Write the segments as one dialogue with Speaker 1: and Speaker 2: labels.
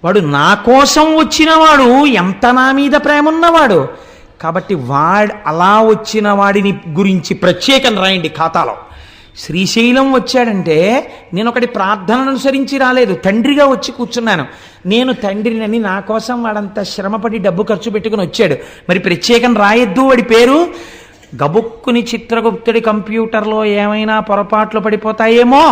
Speaker 1: వాడు నా కోసం వచ్చినవాడు ఎంత నా మీద ప్రేమ ఉన్నవాడు. కాబట్టి అలా వచ్చిన వాడిని గురించి ప్రత్యేకం రాయండి ఖాతాలో. శ్రీశైలం వచ్చాడంటే నేను ఒకటి ప్రార్థనను అనుసరించి రాలేదు, తండ్రిగా వచ్చి కూర్చున్నాను. నేను తండ్రినని నా కోసం వాడంత శ్రమపడి డబ్బు ఖర్చు పెట్టుకుని వచ్చాడు, మరి ప్రత్యేకం రాయొద్దు వాడి పేరు. గబుక్కుని చిత్రగుప్తుడి కంప్యూటర్లో ఏమైనా పొరపాట్లు పడిపోతాయేమో,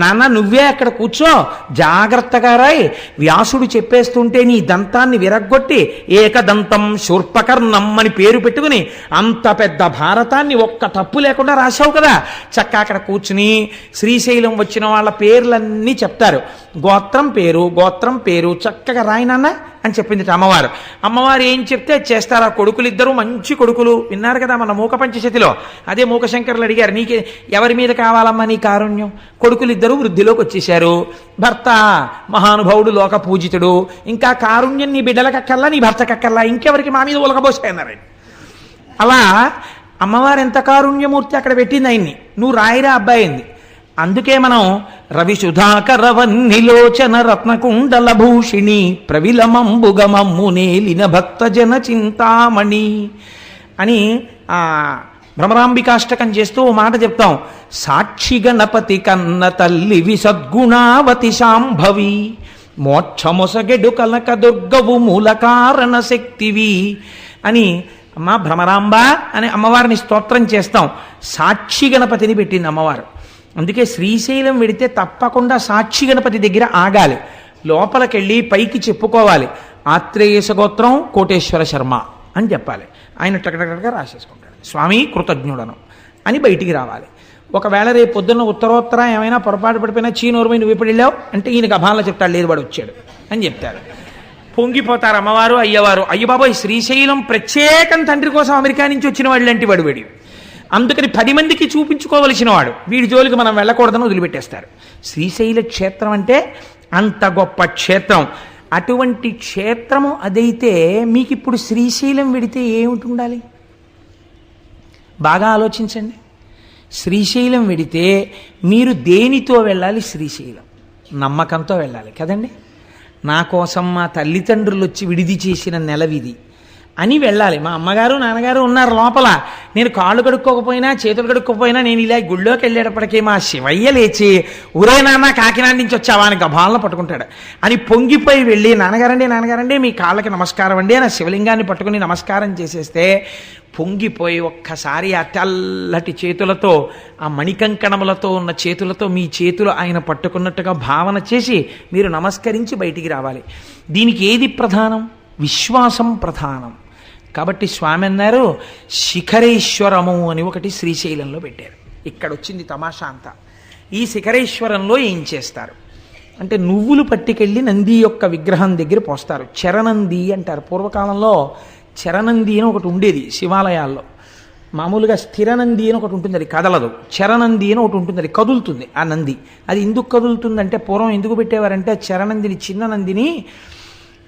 Speaker 1: నాన్న నువ్వే అక్కడ కూర్చో జాగ్రత్తగా రాయ్, వ్యాసుడు చెప్పేస్తుంటే నీ దంతాన్ని విరగ్గొట్టి ఏకదంతం శూర్పకర్ణం అని పేరు పెట్టుకుని అంత పెద్ద భారతాన్ని ఒక్క తప్పు లేకుండా రాశావు కదా. చక్కగా అక్కడ కూర్చుని శ్రీశైలం వచ్చిన వాళ్ళ పేర్లన్నీ చెప్తారు, గోత్రం పేరు చక్కగా రాయి నాన్న అని చెప్పింది అమ్మవారు. అమ్మవారు ఏం చెప్తే చేస్తారు. ఆ కొడుకులు ఇద్దరు మంచి కొడుకులు, విన్నారు కదా మన మూక పంచశతిలో. అదే మూకశంకరులు అడిగారు, నీకు ఎవరి మీద కావాలమ్మా నీ కారుణ్యం? కొడుకులు ఇద్దరు వృద్ధిలోకి వచ్చేశారు, భర్త మహానుభావుడు లోక పూజితుడు, ఇంకా కారుణ్యం నీ బిడ్డలకక్కల్లా నీ భర్తకక్కల్లా, ఇంకెవరికి మా మీద ఉలకబోసాయన్నారు. అలా అమ్మవారు ఎంత కారుణ్యమూర్తి అక్కడ పెట్టింది ఆయన్ని. నువ్వు రాయిరా అబ్బాయి అయింది. అందుకే మనం రవి సుధాకరవన్నిలోచన రత్నకుండల భూషిణి ప్రవిలమంబుగమమ్మునేలిన భక్తజన చింతామణి అని భ్రమరాంబికాష్టకం చేస్తూ ఓ మాట చెప్తాం. సాక్షి గణపతి కన్న తల్లివి సద్గుణావతి శాంభవి మోక్షమొసగెడు కనక దుర్గవు మూల కారణ శక్తివి అని అమ్మ భ్రమరాంబ అని అమ్మవారిని స్తోత్రం చేస్తాం. సాక్షి గణపతిని పెట్టింది అమ్మవారు. అందుకే శ్రీశైలం వెడితే తప్పకుండా సాక్షి గణపతి దగ్గర ఆగాలి, లోపలికెళ్ళి పైకి చెప్పుకోవాలి, ఆత్రేయస గోత్రం కోటేశ్వర శర్మ అని చెప్పాలి. ఆయన టకటకగా రాసేసుకుంటాడు, స్వామి కృతజ్ఞుడను అని బయటికి రావాలి. ఒకవేళ రేపు పొద్దున్న ఉత్తరోత్తర ఏమైనా పొరపాటు పడిపోయినా చీనోరుమై నువ్వు ఎప్పుడు వెళ్ళావు అంటే ఈయన గభాల్లో చెప్తాడు, లేదు వాడు వచ్చాడు అని చెప్తారు. పొంగిపోతారు అమ్మవారు అయ్యవారు. అయ్య బాబోయ్ శ్రీశైలం ప్రత్యేకం తండ్రి కోసం అమెరికా నుంచి వచ్చిన వాడు లాంటి వాడు వీడు, అందుకని 10 మందికి చూపించుకోవలసిన వాడు, వీడి జోలికి మనం వెళ్ళకూడదని వదిలిపెట్టేస్తారు. శ్రీశైల క్షేత్రం అంటే అంత గొప్ప క్షేత్రం. అటువంటి క్షేత్రము అదైతే మీకు ఇప్పుడు శ్రీశైలం వెడితే ఏమిటి ఉండాలి బాగా ఆలోచించండి. శ్రీశైలం వెడితే మీరు దేనితో వెళ్ళాలి? శ్రీశైలం నమ్మకంతో వెళ్ళాలి కదండి. నా కోసం మా తల్లిదండ్రులు వచ్చి విడిది చేసిన నెలవిది అని వెళ్ళాలి. మా అమ్మగారు నాన్నగారు ఉన్నారు లోపల, నేను కాళ్ళు కడుక్కోకపోయినా చేతులు కడుక్కోకపోయినా నేను ఇలా గుళ్ళోకి వెళ్ళేటప్పటికీ మా శివయ్య లేచి ఊరే నాన్న కాకినాడ నుంచి వచ్చావా అని గభాలను పట్టుకుంటాడు అని పొంగిపోయి వెళ్ళి నాన్నగారండి మీ కాళ్ళకి నమస్కారం అండి అని శివలింగాన్ని పట్టుకుని నమస్కారం చేసేస్తే పొంగిపోయి ఒక్కసారి ఆ తెల్లటి చేతులతో ఆ మణికంకణములతో ఉన్న చేతులతో మీ చేతులు ఆయన పట్టుకున్నట్టుగా భావన చేసి మీరు నమస్కరించి బయటికి రావాలి. దీనికి ఏది ప్రధానం? విశ్వాసం ప్రధానం. కాబట్టి స్వామి అన్నారు శిఖరేశ్వరము అని ఒకటి శ్రీశైలంలో పెట్టారు. ఇక్కడ వచ్చింది తమాషా అంతా. ఈ శిఖరేశ్వరంలో ఏం చేస్తారు అంటే నువ్వులు పట్టుకెళ్ళి నంది యొక్క విగ్రహం దగ్గర పోస్తారు. చరణంది అంటారు. పూర్వకాలంలో చరణంది అని ఒకటి ఉండేది శివాలయాల్లో. మామూలుగా స్థిరనంది అని ఒకటి ఉంటుంది, అది కదలదు. చరణంది అని ఒకటి ఉంటుంది, అది కదులుతుంది. ఆ నంది అది ఎందుకు కదులుతుందంటే పూర్వం ఎందుకు పెట్టేవారంటే చరణందిని చిన్న నందిని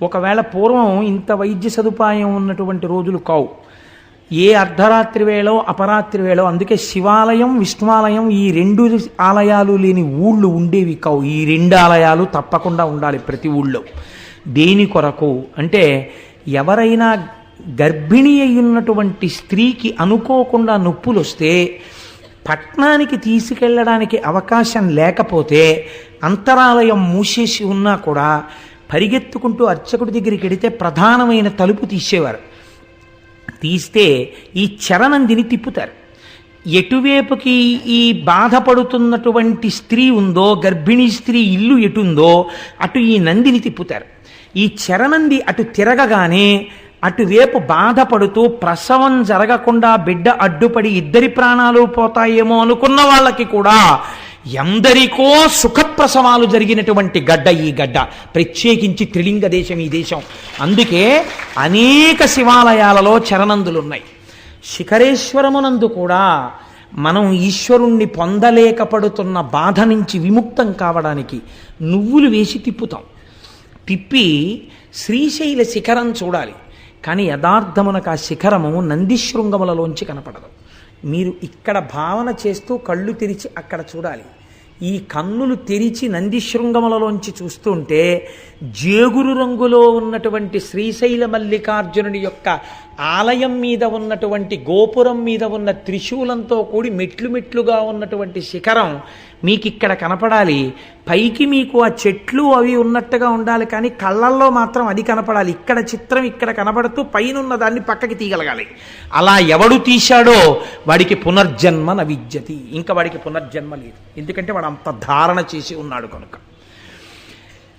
Speaker 1: ఒకవేళ పూర్వం ఇంత వైద్య సదుపాయం ఉన్నటువంటి రోజులు కావు, ఏ అర్ధరాత్రి వేళో అపరాత్రి వేళో, అందుకే శివాలయం విష్ణువాలయం ఈ 2 ఆలయాలు లేని ఊళ్ళు ఉండేవి కావు. ఈ 2 ఆలయాలు తప్పకుండా ఉండాలి ప్రతి ఊళ్ళో. దేని కొరకు అంటే ఎవరైనా గర్భిణి అయ్యున్నటువంటి స్త్రీకి అనుకోకుండా నొప్పులు వస్తే పట్నానికి తీసుకెళ్ళడానికి అవకాశం లేకపోతే అంతరాలయం మూసేసి ఉన్నా కూడా పరిగెత్తుకుంటూ అర్చకుడి దగ్గరికి వెడితే ప్రధానమైన తలుపు తీసేవారు. తీస్తే ఈ చరణందిని తిప్పుతారు. ఎటువైపుకి ఈ బాధపడుతున్నటువంటి స్త్రీ ఉందో, గర్భిణీ స్త్రీ ఇల్లు ఎటుందో అటు ఈ నందిని తిప్పుతారు. ఈ చరణంది అటు తిరగగానే అటువైపు బాధపడుతూ ప్రసవం జరగకుండా బిడ్డ అడ్డుపడి ఇద్దరి ప్రాణాలు పోతాయేమో అనుకున్న వాళ్ళకి కూడా ఎందరికో సుఖప్రసవాలు జరిగినటువంటి గడ్డ ఈ గడ్డ. ప్రత్యేకించి త్రిలింగ దేశం ఈ దేశం. అందుకే అనేక శివాలయాలలో చరణందులున్నాయి. శిఖరేశ్వరమునందు కూడా మనం ఈశ్వరుణ్ణి పొందలేకపడుతున్న బాధ నుంచి విముక్తం కావడానికి నువ్వులు వేసి తిప్పుతాం. తిప్పి శ్రీశైల శిఖరం చూడాలి. కానీ యథార్థమునకు ఆ శిఖరము నందిశృంగములలోంచి కనపడదు. మీరు ఇక్కడ భావన చేస్తూ కళ్ళు తెరిచి అక్కడ చూడాలి. ఈ కన్నులు తెరిచి నందిశృంగములలోంచి చూస్తుంటే జేగురు రంగులో ఉన్నటువంటి శ్రీశైల మల్లికార్జునుని యొక్క ఆలయం మీద ఉన్నటువంటి గోపురం మీద ఉన్న త్రిశూలంతో కూడి మెట్లు మెట్లుగా ఉన్నటువంటి శిఖరం మీకు ఇక్కడ కనపడాలి. పైకి మీకు ఆ చెట్లు అవి ఉన్నట్టుగా ఉండాలి, కానీ కళ్ళల్లో మాత్రం అది కనపడాలి. ఇక్కడ చిత్రం ఇక్కడ కనపడుతూ పైనున్న దాన్ని పక్కకి తీయగలగాలి. అలా ఎవడు తీశాడో వాడికి పునర్జన్మ నవిద్యతి. ఇంకా వాడికి పునర్జన్మ లేదు, ఎందుకంటే వాడు అంత ధారణ చేసి ఉన్నాడు కనుక.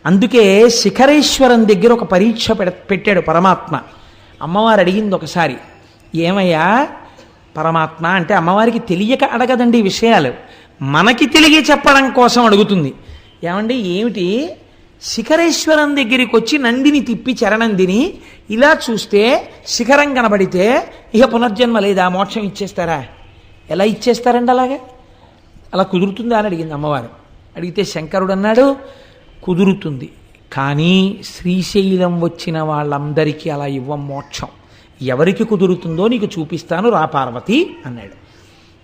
Speaker 1: అందుకే శిఖరేశ్వరం దగ్గర ఒక పరీక్ష పెట్టాడు పరమాత్మ. అమ్మవారు అడిగింది ఒకసారి, ఏమయ్యా పరమాత్మ అంటే, అమ్మవారికి తెలియక అడగదండి ఈ విషయాలు, మనకి తెలియ చెప్పడం కోసం అడుగుతుంది. ఏమండి ఏమిటి, శిఖరేశ్వరం దగ్గరికి వచ్చి నందిని తిప్పి చరణందిని ఇలా చూస్తే శిఖరం కనబడితే ఇక పునర్జన్మ లేదా, మోక్షం ఇచ్చేస్తారా? ఎలా ఇచ్చేస్తారండి అలాగే? అలా కుదురుతుందా అని అడిగింది అమ్మవారు. అడిగితే శంకరుడు అన్నాడు, కుదురుతుంది, కానీ శ్రీశైలం వచ్చిన వాళ్ళందరికీ అలా ఇవ్వం మోక్షం. ఎవరికి కుదురుతుందో నీకు చూపిస్తాను, రా పార్వతి అన్నాడు.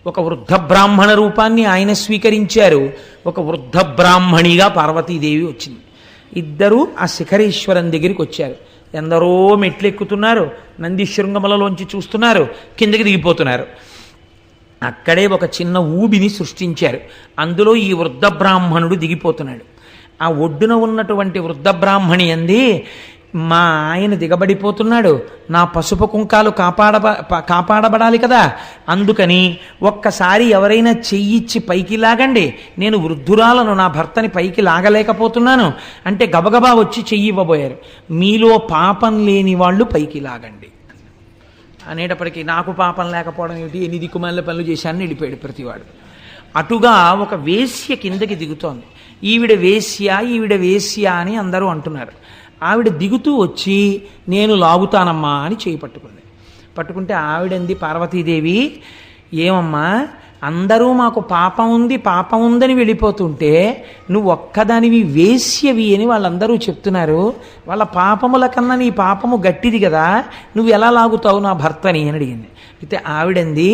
Speaker 1: ఒక వృద్ధ బ్రాహ్మణ రూపాన్ని ఆయన స్వీకరించారు, ఒక వృద్ధ బ్రాహ్మణిగా పార్వతీదేవి వచ్చింది. ఇద్దరూ ఆ శిఖరేశ్వరం దగ్గరికి వచ్చారు. ఎందరో మెట్లు ఎక్కుతున్నారు, నంది శృంగములలోంచి చూస్తున్నారు, కిందకి దిగిపోతున్నారు. అక్కడే ఒక చిన్న ఊబిని సృష్టించారు. అందులో ఈ వృద్ధ బ్రాహ్మణుడు దిగిపోతున్నాడు. ఆ ఒడ్డున ఉన్నటువంటి వృద్ధ బ్రాహ్మణి అంది, మా ఆయన దిగబడిపోతున్నాడు, నా పసుపు కుంకాలు కాపాడబడాలి కదా, అందుకని ఒక్కసారి ఎవరైనా చెయ్యిచ్చి పైకి లాగండి, నేను వృద్ధురాలను, నా భర్తని పైకి లాగలేకపోతున్నాను అంటే గబగబా వచ్చి చెయ్యి ఇవ్వబోయారు. మీలో పాపం లేని వాళ్ళు పైకి లాగండి అనేటప్పటికీ నాకు పాపం లేకపోవడం ఏమిటి, ఎన్ని దిక్కుమాల పనులు చేశానని వెళ్ళిపోయాడు ప్రతివాడు. అటుగా ఒక వేశ్య కిందకి దిగుతోంది. ఈవిడ వేశ్య అని అందరూ అంటున్నారు. ఆవిడ దిగుతూ వచ్చి నేను లాగుతానమ్మా అని చేయి పట్టుకుంటే ఆవిడంది పార్వతీదేవి, ఏమమ్మా అందరూ మాకు పాపం ఉందని వెళ్ళిపోతుంటే నువ్వు ఒక్కదానివి వేశ్యవి అని వాళ్ళందరూ చెప్తున్నారు, వాళ్ళ పాపముల కన్నా నీ పాపము గట్టిది కదా, నువ్వు ఎలా లాగుతావు నా భర్తని అని అడిగింది. అయితే ఆవిడంది,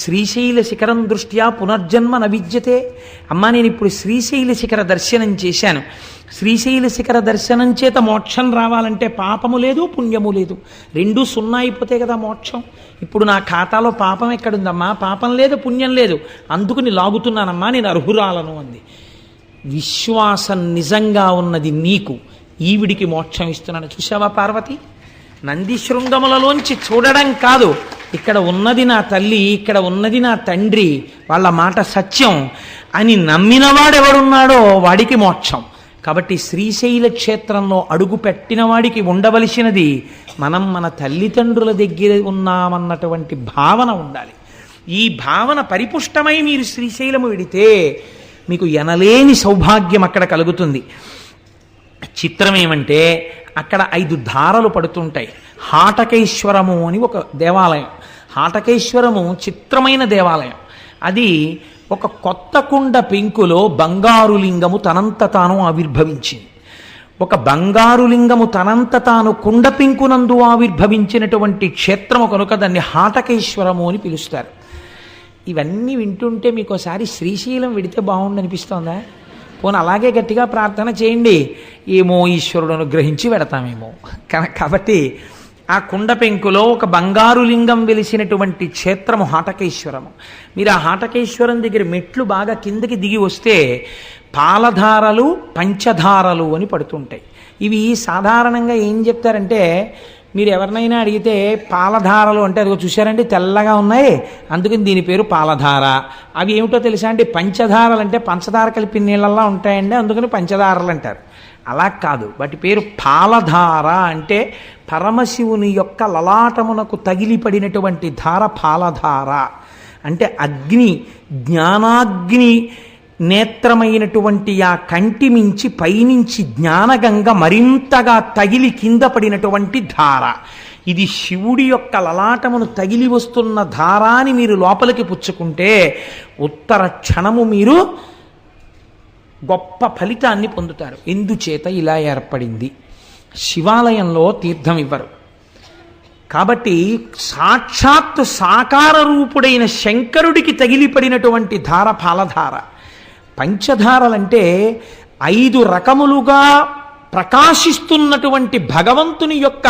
Speaker 1: శ్రీశైల శిఖరం దృష్ట్యా పునర్జన్మ నవిద్యతే. అమ్మా నేను ఇప్పుడు శ్రీశైల శిఖర దర్శనం చేశాను, శ్రీశైల శిఖర దర్శనం చేత మోక్షం రావాలంటే పాపము లేదు పుణ్యము లేదు, రెండూ సున్నా అయిపోతే కదా మోక్షం. ఇప్పుడు నా ఖాతాలో పాపం ఎక్కడుందమ్మా, పాపం లేదు పుణ్యం లేదు, అందుకుని లాగుతున్నానమ్మా, నేను అర్హురాలను అంది. విశ్వాసం నిజంగా ఉన్నది నీకు, ఈవిడికి మోక్షం ఇస్తున్నాను. చూసావా పార్వతి, నంది శృంగములలోంచి చూడడం కాదు, ఇక్కడ ఉన్నది నా తల్లి, ఇక్కడ ఉన్నది నా తండ్రి, వాళ్ళ మాట సత్యం అని నమ్మినవాడెవడున్నాడో వాడికి మోక్షం. కాబట్టి శ్రీశైల క్షేత్రంలో అడుగు పెట్టిన వాడికి ఉండవలసినది మనం మన తల్లిదండ్రుల దగ్గర ఉన్నామన్నటువంటి భావన ఉండాలి. ఈ భావన పరిపుష్టమై మీరు శ్రీశైలము వెడితే మీకు ఎనలేని సౌభాగ్యం అక్కడ కలుగుతుంది. చిత్రం ఏమంటే అక్కడ 5 ధారలు పడుతుంటాయి. హాటకేశ్వరము అని ఒక దేవాలయం. హాటకేశ్వరము చిత్రమైన దేవాలయం. అది ఒక కొత్త కుండ పెంకులో బంగారు లింగము తనంత తాను ఆవిర్భవించింది. ఒక బంగారు లింగము తనంత తాను కుండ పెంకునందు ఆవిర్భవించినటువంటి క్షేత్రము కనుక దాన్ని హాటకేశ్వరము అని పిలుస్తారు. ఇవన్నీ వింటుంటే మీకు ఒకసారి శ్రీశైలం విడితే బాగుండనిపిస్తోందా? పోనీ అలాగే గట్టిగా ప్రార్థన చేయండి, ఏమో ఈశ్వరుడు అనుగ్రహించి వెడతామేమో. కాబట్టి ఆ కుండ పెంకులో ఒక బంగారు లింగం వెలిసినటువంటి క్షేత్రము హాటకేశ్వరము. మీరు ఆ హాటకేశ్వరం దగ్గర మెట్లు బాగా కిందకి దిగి వస్తే పాలధారలు పంచధారలు అని పడుతుంటాయి. ఇవి సాధారణంగా ఏం చెప్తారంటే, మీరు ఎవరినైనా అడిగితే పాలధారలు అంటే అదిగో చూశారండి తెల్లగా ఉన్నాయి, అందుకని దీని పేరు పాలధార. అవి ఏమిటో తెలుసా అండి, పంచధారలు అంటే పంచదార కలిపి నీళ్ళల్లా ఉంటాయండి, అందుకని పంచదారలు అంటారు. అలా కాదు, వాటి పేరు పాలధార. అంటే పరమశివుని యొక్క లలాటమునకు తగిలిపడినటువంటి ధార పాలధార. అంటే అగ్ని, జ్ఞానాగ్ని నేత్రమైనటువంటి ఆ కంటి మించి పైనుంచి జ్ఞానగంగ మరింతగా తగిలి కింద పడినటువంటి ధార. ఇది శివుడి యొక్క లలాటమును తగిలి వస్తున్న ధారాని మీరు లోపలికి పుచ్చుకుంటే ఉత్తర క్షణము మీరు గొప్ప ఫలితాన్ని పొందుతారు. ఎందుచేత ఇలా ఏర్పడింది. శివాలయంలో తీర్థం ఇవ్వరు కాబట్టి సాక్షాత్తు సాకార రూపుడైన శంకరుడికి తగిలిపడినటువంటి ధార పాలధార. పంచధారలంటే 5 రకములుగా ప్రకాశిస్తున్నటువంటి భగవంతుని యొక్క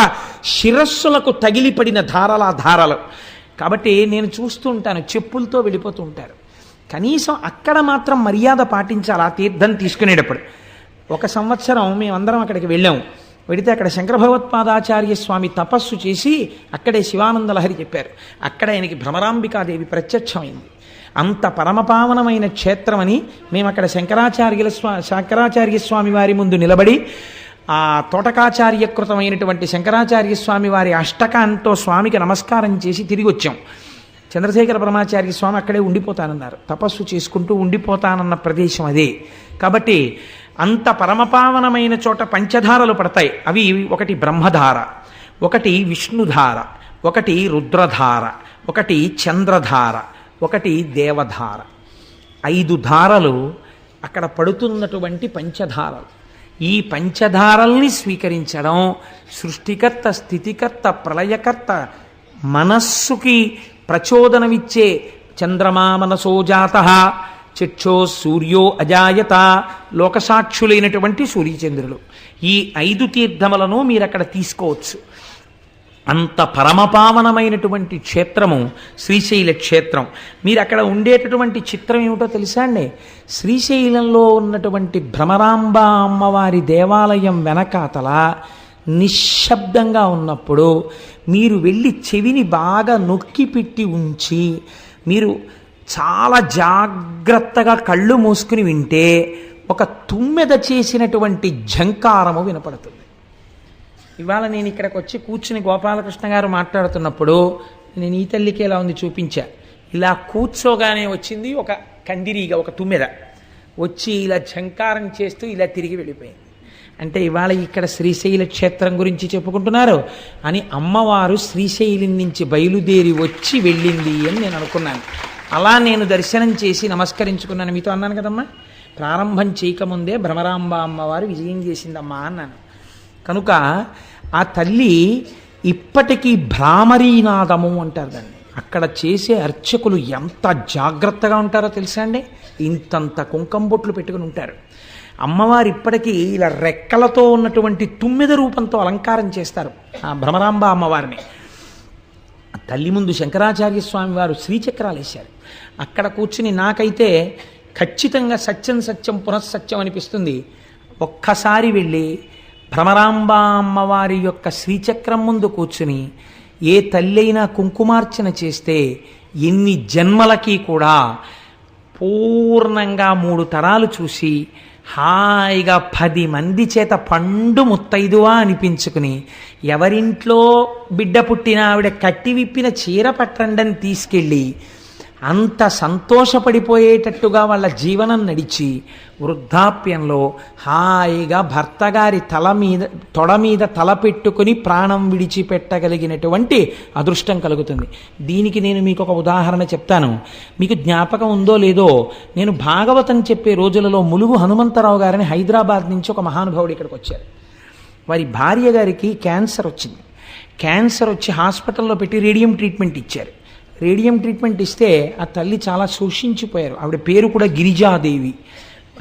Speaker 1: శిరస్సులకు తగిలిపడిన ధారలు. కాబట్టి నేను చూస్తూ ఉంటాను, చెప్పులతో వెళ్ళిపోతూ ఉంటారు. కనీసం అక్కడ మాత్రం మర్యాద పాటించాలి ఆ తీర్థం తీసుకునేటప్పుడు. ఒక సంవత్సరం మేమందరం అక్కడికి వెళ్ళాము. వెడితే అక్కడ శంకర భగవత్పాదాచార్య స్వామి తపస్సు చేసి అక్కడే శివానంద లహరి చెప్పారు. అక్కడ ఆయనకి భ్రమరాంబికాదేవి ప్రత్యక్షమైంది. అంత పరమపావనమైన క్షేత్రమని మేము అక్కడ శంకరాచార్య స్వామి వారి ముందు నిలబడి ఆ తోటకాచార్యకృతమైనటువంటి శంకరాచార్య స్వామి వారి అష్టకాంతో స్వామికి నమస్కారం చేసి తిరిగి వచ్చాం. చంద్రశేఖర పరమాచార్య స్వామి అక్కడే ఉండిపోతానన్నారు. తపస్సు చేసుకుంటూ ఉండిపోతానన్న ప్రదేశం అదే. కాబట్టి అంత పరమపావనమైన చోట పంచధారలు పడతాయి. అవి ఒకటి బ్రహ్మధార, ఒకటి విష్ణుధార, ఒకటి రుద్రధార, ఒకటి చంద్రధార, ఒకటి దేవధార. 5 ధారలు అక్కడ పడుతున్నటువంటి పంచధారలు. ఈ పంచధారల్ని స్వీకరించడం సృష్టికర్త, స్థితికర్త, ప్రళయకర్త, మనస్సుకి ప్రచోదనమిచ్చే చంద్రమా మనసో జాతః చక్షో సూర్యో అజాయత, లోకసాక్షులైనటువంటి సూర్యచంద్రులు. ఈ 5 తీర్థములను మీరు అక్కడ తీసుకోవచ్చు. అంత పరమపావనమైనటువంటి క్షేత్రము శ్రీశైల క్షేత్రం. మీరు అక్కడ ఉండేటటువంటి చిత్రం ఏమిటో తెలుసా అండి? శ్రీశైలంలో ఉన్నటువంటి భ్రమరాంబ అమ్మవారి దేవాలయం వెనకాతల నిశ్శబ్దంగా ఉన్నప్పుడు మీరు వెళ్ళి చెవిని బాగా నొక్కి పెట్టి ఉంచి మీరు చాలా జాగ్రత్తగా కళ్ళు మూసుకుని వింటే ఒక తుమ్మెద చేసినటువంటి ఝంకారము వినపడుతుంది. ఇవాళ నేను ఇక్కడికి వచ్చి కూర్చుని గోపాలకృష్ణ గారు మాట్లాడుతున్నప్పుడు నేను ఈ తల్లికి ఎలా ఉంది చూపించా. ఇలా కూర్చోగానే వచ్చింది ఒక కందిరీగ, ఒక తుమ్మెద వచ్చి ఇలా ఝంకారం చేస్తూ ఇలా తిరిగి వెళ్ళిపోయింది. అంటే ఇవాళ ఇక్కడ శ్రీశైల క్షేత్రం గురించి చెప్పుకుంటున్నారు అని అమ్మవారు శ్రీశైలం నుంచి బయలుదేరి వచ్చి వెళ్ళింది అని నేను అనుకున్నాను. అలా నేను దర్శనం చేసి నమస్కరించుకున్నాను. మీతో అన్నాను కదమ్మా, ప్రారంభం చేయకముందే భ్రమరాంబ అమ్మవారు విజయం చేసిందమ్మా అన్నాను. కనుక ఆ తల్లి ఇప్పటికీ భ్రామరీనాదము అంటారు దాన్ని. అక్కడ చేసే అర్చకులు ఎంత జాగ్రత్తగా ఉంటారో తెలుసా అండి? ఇంతంత కుంకం బొట్లు పెట్టుకుని ఉంటారు. అమ్మవారు ఇప్పటికీ ఇలా రెక్కలతో ఉన్నటువంటి తుమ్మెద రూపంతో అలంకారం చేస్తారు ఆ భ్రమరాంబ అమ్మవారిని. తల్లి ముందు శంకరాచార్య స్వామి వారు శ్రీచక్రాలు వేశారు. అక్కడ కూర్చుని నాకైతే ఖచ్చితంగా సత్యం సత్యం పునఃసత్యం అనిపిస్తుంది. ఒక్కసారి వెళ్ళి భ్రమరాంబ అమ్మవారి యొక్క శ్రీచక్రం ముందు కూర్చుని ఏ తల్లి అయినా కుంకుమార్చన చేస్తే ఎన్ని జన్మలకి కూడా పూర్ణంగా 3 తరాలు చూసి హాయిగా 10 మంది చేత పండు ముత్తైదువా అనిపించుకుని ఎవరింట్లో బిడ్డ పుట్టిన ఆవిడ కట్టి విప్పిన చీర పట్టండని తీసుకెళ్ళి అంత సంతోషపడిపోయేటట్టుగా వాళ్ళ జీవనం నడిచి వృద్ధాప్యంలో హాయిగా భర్త గారి తొడ మీద తల పెట్టుకుని ప్రాణం విడిచిపెట్టగలిగినటువంటి అదృష్టం కలుగుతుంది. దీనికి నేను మీకు ఒక ఉదాహరణ చెప్తాను. మీకు జ్ఞాపకం ఉందో లేదో, నేను భాగవతం చెప్పే రోజులలో ములుగు హనుమంతరావు గారిని హైదరాబాద్ నుంచి ఒక మహానుభావుడు ఇక్కడికి వచ్చారు. వారి భార్య గారికి క్యాన్సర్ వచ్చింది. క్యాన్సర్ వచ్చి హాస్పిటల్లో పెట్టి రేడియం ట్రీట్మెంట్ ఇచ్చారు. రేడియం ట్రీట్మెంట్ ఇస్తే ఆ తల్లి చాలా శోషించిపోయారు. ఆవిడ పేరు కూడా గిరిజాదేవి.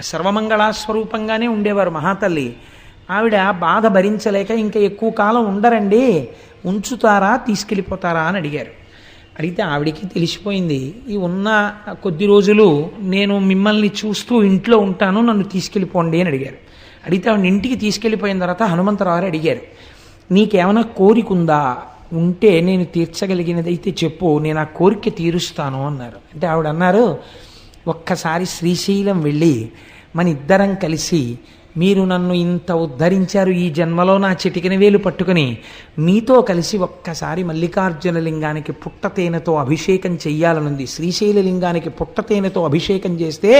Speaker 1: సర్వమంగళాస్వరూపంగానే ఉండేవారు మహాతల్లి. ఆవిడ బాధ భరించలేక ఇంకా ఎక్కువ కాలం ఉండరండి, ఉంచుతారా తీసుకెళ్ళిపోతారా అని అడిగారు. అడిగితే ఆవిడికి తెలిసిపోయింది, ఈ ఉన్న కొద్ది రోజులు నేను మిమ్మల్ని చూస్తూ ఇంట్లో ఉంటాను, నన్ను తీసుకెళ్ళిపోండి అని అడిగారు. అడిగితే ఆవిడ ఇంటికి తీసుకెళ్ళిపోయిన తర్వాత హనుమంతరావు అడిగారు, నీకేమైనా కోరిక ఉందా? ఉంటే నేను తీర్చగలిగినది అయితే చెప్పు, నేను ఆ కోరిక తీరుస్తాను అన్నారు. అంటే ఆవిడ అన్నారు, ఒక్కసారి శ్రీశైలం వెళ్ళి మన ఇద్దరం కలిసి మీరు నన్ను ఇంత ఉద్ధరించారు, ఈ జన్మలో నా చిటికిన వేలు పట్టుకుని మీతో కలిసి ఒక్కసారి మల్లికార్జున లింగానికి పుట్టతేనెతో అభిషేకం చెయ్యాలనుంది. శ్రీశైల లింగానికి పుట్టతేనెతో అభిషేకం చేస్తే,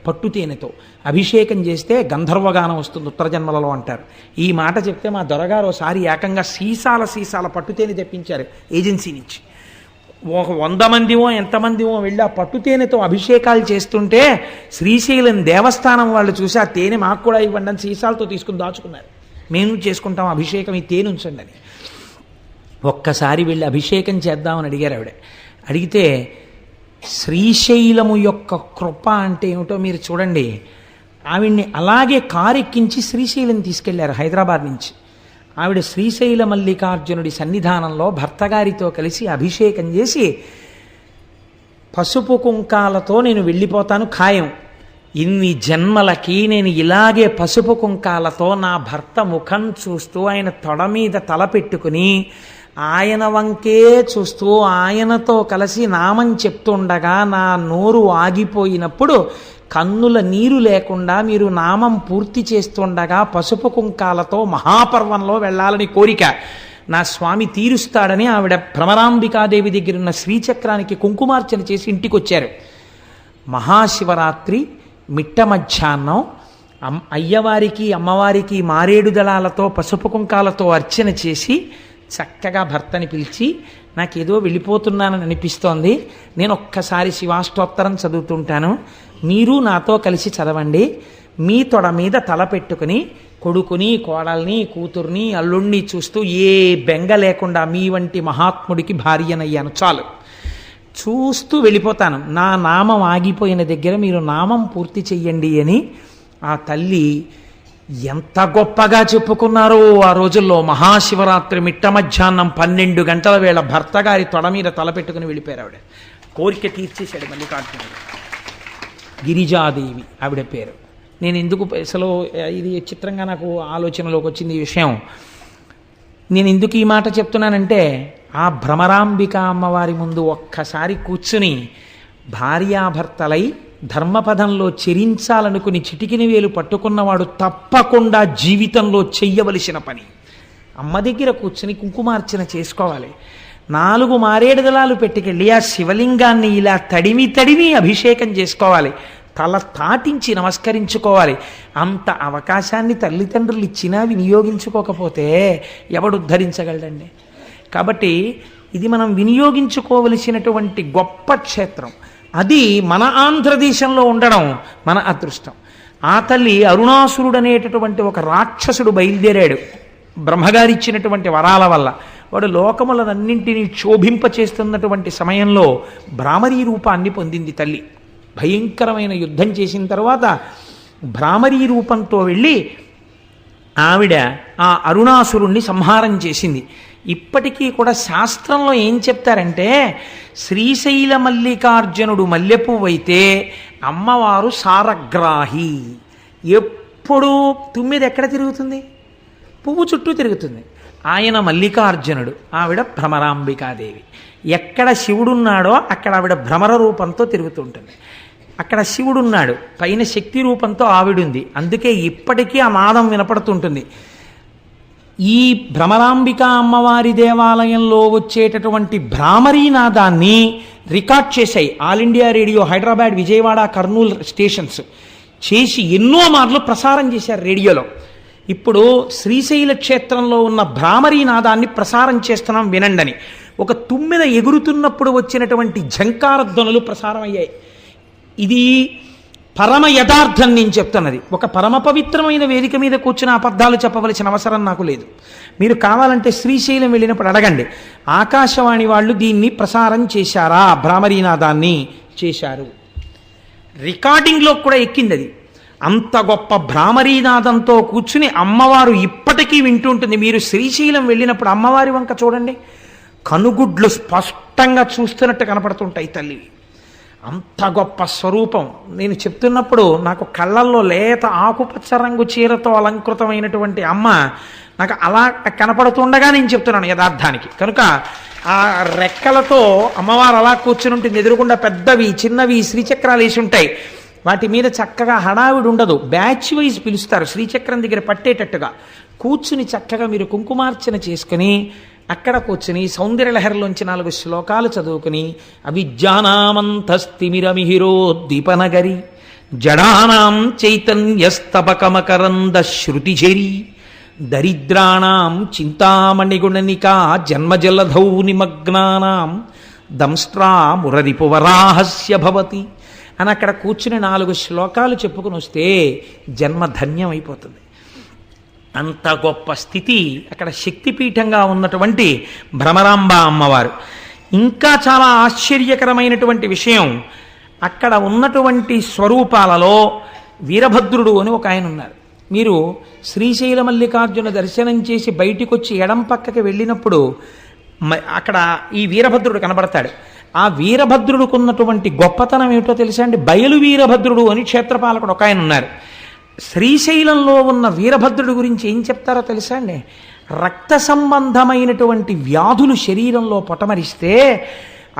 Speaker 1: పట్టుతేనెతో అభిషేకం చేస్తే గంధర్వగానం వస్తుంది ఉత్తర జన్మలలో అంటారు. ఈ మాట చెప్తే మా దొరగారు ఒకసారి ఏకంగా సీసాల పట్టుతేనె తెప్పించారు ఏజెన్సీ నుంచి. ఒక 100 మందిమో ఎంతమందిమో వెళ్ళి ఆ పట్టుతేనెతో అభిషేకాలు చేస్తుంటే శ్రీశైలం దేవస్థానం వాళ్ళు చూసి ఆ తేనె మాకు కూడా ఇవ్వండి అని సీసాలతో తీసుకుని దాచుకున్నారు. మేము చేసుకుంటాం అభిషేకం, ఈ తేనె ఉంచండి అని. ఒక్కసారి వెళ్ళి అభిషేకం చేద్దామని అడిగారు ఆవిడ. అడిగితే శ్రీశైలము యొక్క కృప అంటే ఏమిటో మీరు చూడండి. ఆవిడ్ని అలాగే కారెక్కించి శ్రీశైలం తీసుకెళ్లారు హైదరాబాద్ నుంచి. ఆవిడ శ్రీశైల మల్లికార్జునుడి సన్నిధానంలో భర్త గారితో కలిసి అభిషేకం చేసి, పసుపు కుంకాలతో నేను వెళ్ళిపోతాను ఖాయం, ఇన్ని జన్మలకి నేను ఇలాగే పసుపు కుంకాలతో నా భర్త ముఖం చూస్తూ ఆయన తొడ మీద తల పెట్టుకుని ఆయన వంకే చూస్తూ ఆయనతో కలిసి నామం చెప్తుండగా నా నోరు ఆగిపోయినప్పుడు కన్నుల నీరు లేకుండా మీరు నామం పూర్తి చేస్తుండగా పసుపు కుంకాలతో మహాపర్వంలో వెళ్ళాలని కోరిక నా స్వామి తీరుస్తాడని ఆవిడ భ్రమరాంబికాదేవి దగ్గర ఉన్న శ్రీచక్రానికి కుంకుమార్చన చేసి ఇంటికి వచ్చారు. మహాశివరాత్రి మిట్ట మధ్యాహ్నం అయ్యవారికి అమ్మవారికి మారేడు దళాలతో పసుపు కుంకాలతో అర్చన చేసి చక్కగా భర్తని పిలిచి, నాకేదో వెళ్ళిపోతున్నానని అనిపిస్తోంది, నేను ఒక్కసారి శివాష్టోత్తరం చదువుతుంటాను, మీరు నాతో కలిసి చదవండి, మీ తొడ మీద తల పెట్టుకుని కొడుకుని కోడల్ని కూతుర్ని అల్లుణ్ణి చూస్తూ ఏ బెంగ లేకుండా మీ వంటి మహాత్ముడికి భార్యనయ్యాను, చాలు, చూస్తూ వెళ్ళిపోతాను, నా నామం ఆగిపోయిన దగ్గర మీరు నామం పూర్తి చెయ్యండి అని ఆ తల్లి ఎంత గొప్పగా చెప్పుకున్నారో ఆ రోజుల్లో. మహాశివరాత్రి మిట్ట మధ్యాహ్నం 12 గంటల వేళ భర్త గారి తొడ మీద తలపెట్టుకుని వెళ్ళిపోయారు. ఆవిడ కోరిక తీర్చేశాడు మల్లికార్జునుడు. గిరిజాదేవి ఆవిడ పేరు. నేను ఎందుకు అసలు ఇది చిత్రంగా నాకు ఆలోచనలోకి వచ్చింది ఈ విషయం. నేను ఎందుకు ఈ మాట చెప్తున్నానంటే, ఆ భ్రమరాంబిక అమ్మవారి ముందు ఒక్కసారి కూర్చుని భార్యాభర్తలై ధర్మపదంలో చెరించాలనుకుని చిటికిన వేలు పట్టుకున్నవాడు తప్పకుండా జీవితంలో చెయ్యవలసిన పని అమ్మ దగ్గర కూర్చుని కుంకుమార్చన చేసుకోవాలి. 4 మారేడు దళాలు పెట్టుకెళ్ళి ఆ శివలింగాన్ని ఇలా తడిమి అభిషేకం చేసుకోవాలి, తల తాటించి నమస్కరించుకోవాలి. అంత అవకాశాన్ని తల్లిదండ్రులు ఇచ్చినా వినియోగించుకోకపోతే ఎవడు ఉద్ధరించగలడండి? కాబట్టి ఇది మనం వినియోగించుకోవలసినటువంటి గొప్ప క్షేత్రం. అది మన ఆంధ్రదేశంలో ఉండడం మన అదృష్టం. ఆ తల్లి అరుణాసురుడు అనేటటువంటి ఒక రాక్షసుడు బయలుదేరాడు బ్రహ్మగారిచ్చినటువంటి వరాల వల్ల. వాడు లోకములనన్నింటినీ క్షోభింపచేస్తున్నటువంటి సమయంలో భ్రామరీ రూపాన్ని పొందింది తల్లి. భయంకరమైన యుద్ధం చేసిన తర్వాత భ్రామరీ రూపంతో వెళ్ళి ఆవిడ ఆ అరుణాసురుణ్ణి సంహారం చేసింది. ఇప్పటికీ కూడా శాస్త్రంలో ఏం చెప్తారంటే, శ్రీశైల మల్లికార్జునుడు మల్లెపువ్వు అయితే అమ్మవారు సారగ్రాహి. ఎప్పుడు తుమ్మిది ఎక్కడ తిరుగుతుంది? పువ్వు చుట్టూ తిరుగుతుంది. ఆయన మల్లికార్జునుడు, ఆవిడ భ్రమరాంబికాదేవి. ఎక్కడ శివుడున్నాడో అక్కడ ఆవిడ భ్రమర రూపంతో తిరుగుతుంటుంది. అక్కడ శివుడున్నాడు, పైన శక్తి రూపంతో ఆవిడుంది. అందుకే ఇప్పటికీ ఆ నాదం వినపడుతుంటుంది. ఈ భ్రమరాంబిక అమ్మవారి దేవాలయంలో వచ్చేటటువంటి భ్రామరీ నాదాన్ని రికార్డ్ చేశాయి all India radio, Hyderabad, Vijayawada, Kurnool stations చేసి ఎన్నో మార్లు ప్రసారం చేశారు రేడియోలో. ఇప్పుడు శ్రీశైల క్షేత్రంలో ఉన్న భ్రామరీ నాదాన్ని ప్రసారం చేస్తున్నాం వినండని. ఒక తుమ్మెద ఎగురుతున్నప్పుడు వచ్చినటువంటి ఝంకార ధ్వనులు ప్రసారం అయ్యాయి. ఇది పరమ యథార్థం నేను చెప్తున్నది. ఒక పరమ పవిత్రమైన వేదిక మీద కూర్చుని అబద్ధాలు చెప్పవలసిన అవసరం నాకు లేదు. మీరు కావాలంటే శ్రీశైలం వెళ్ళినప్పుడు అడగండి, ఆకాశవాణి వాళ్ళు దీన్ని ప్రసారం చేశారా? భ్రామరీనాదాన్ని చేశారు. రికార్డింగ్లో కూడా ఎక్కింది అది. అంత గొప్ప భ్రామరీనాదంతో కూర్చుని అమ్మవారు ఇప్పటికీ వింటుంటుంది. మీరు శ్రీశైలం వెళ్ళినప్పుడు అమ్మవారి వంక చూడండి, కనుగుడ్లు స్పష్టంగా చూస్తున్నట్టు కనపడుతుంటాయి తల్లివి. అంత గొప్ప స్వరూపం. నేను చెప్తున్నప్పుడు నాకు కళ్ళల్లో లేత ఆకుపచ్చ రంగు చీరతో అలంకృతమైనటువంటి అమ్మ నాకు అలా కనపడుతుండగా నేను చెప్తున్నాను యథార్థానికి. కనుక ఆ రెక్కలతో అమ్మవారు అలా కూర్చుని ఉంటుంది. ఎదురుకుండా పెద్దవి చిన్నవి శ్రీచక్రాలు వేసి ఉంటాయి. వాటి మీద చక్కగా హడావిడి ఉండదు. బ్యాచ్ వైజ్ పిలుస్తారు శ్రీచక్రం దగ్గర పట్టేటట్టుగా. కూర్చుని చక్కగా మీరు కుంకుమార్చన చేసుకుని అక్కడ కూర్చుని సౌందర్యలహరిలోంచి 4 శ్లోకాలు చదువుకుని, అవిద్యానామంతస్తిమిరమిహిరోద్దీపనగరి జడానాం చైతన్యస్తబకమకరంద శృతిఝరి దరిద్రాణం చింతామణిగుణనికా జన్మజలధౌ నిమగ్నానాం దంస్ట్రా మురరిపువరాహస్య భవతి అని అక్కడ కూర్చుని 4 శ్లోకాలు చెప్పుకుని వస్తే జన్మ ధన్యమైపోతుంది. అంత గొప్ప స్థితి అక్కడ శక్తిపీఠంగా ఉన్నటువంటి భ్రమరాంబ అమ్మవారు. ఇంకా చాలా ఆశ్చర్యకరమైనటువంటి విషయం, అక్కడ ఉన్నటువంటి స్వరూపాలలో వీరభద్రుడు అని ఒక ఆయన ఉన్నారు. మీరు శ్రీశైల మల్లికార్జున దర్శనం చేసి బయటికి వచ్చి ఎడం పక్కకి వెళ్ళినప్పుడు అక్కడ ఈ వీరభద్రుడు కనబడతాడు. ఆ వీరభద్రుడికి ఉన్నటువంటి గొప్పతనం ఏమిటో తెలుసా అండి? బయలు వీరభద్రుడు అని క్షేత్రపాలకుడు ఒక ఆయన ఉన్నారు. శ్రీశైలంలో ఉన్న వీరభద్రుడి గురించి ఏం చెప్తారో తెలుసా అండి? రక్త సంబంధమైనటువంటి వ్యాధులు శరీరంలో పొటమరిస్తే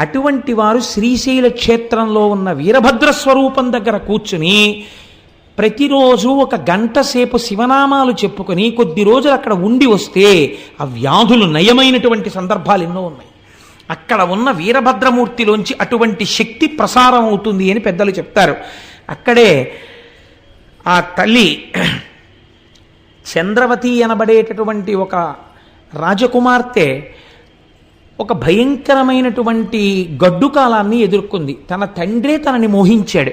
Speaker 1: అటువంటి వారు శ్రీశైల క్షేత్రంలో ఉన్న వీరభద్ర స్వరూపం దగ్గర కూర్చుని ప్రతిరోజు 1 గంట సేపు శివనామాలు చెప్పుకొని కొద్ది రోజులు అక్కడ ఉండి వస్తే ఆ వ్యాధులు నయమైనటువంటి సందర్భాలు ఎన్నో ఉన్నాయి. అక్కడ ఉన్న వీరభద్రమూర్తిలోంచి అటువంటి శక్తి ప్రసారం అవుతుంది అని పెద్దలు చెప్తారు. అక్కడే ఆ తల్లి చంద్రవతి అనబడేటటువంటి ఒక రాజకుమార్తె ఒక భయంకరమైనటువంటి గడ్డు కాలాన్ని ఎదుర్కొంది. తన తండ్రే తనని మోహించాడు.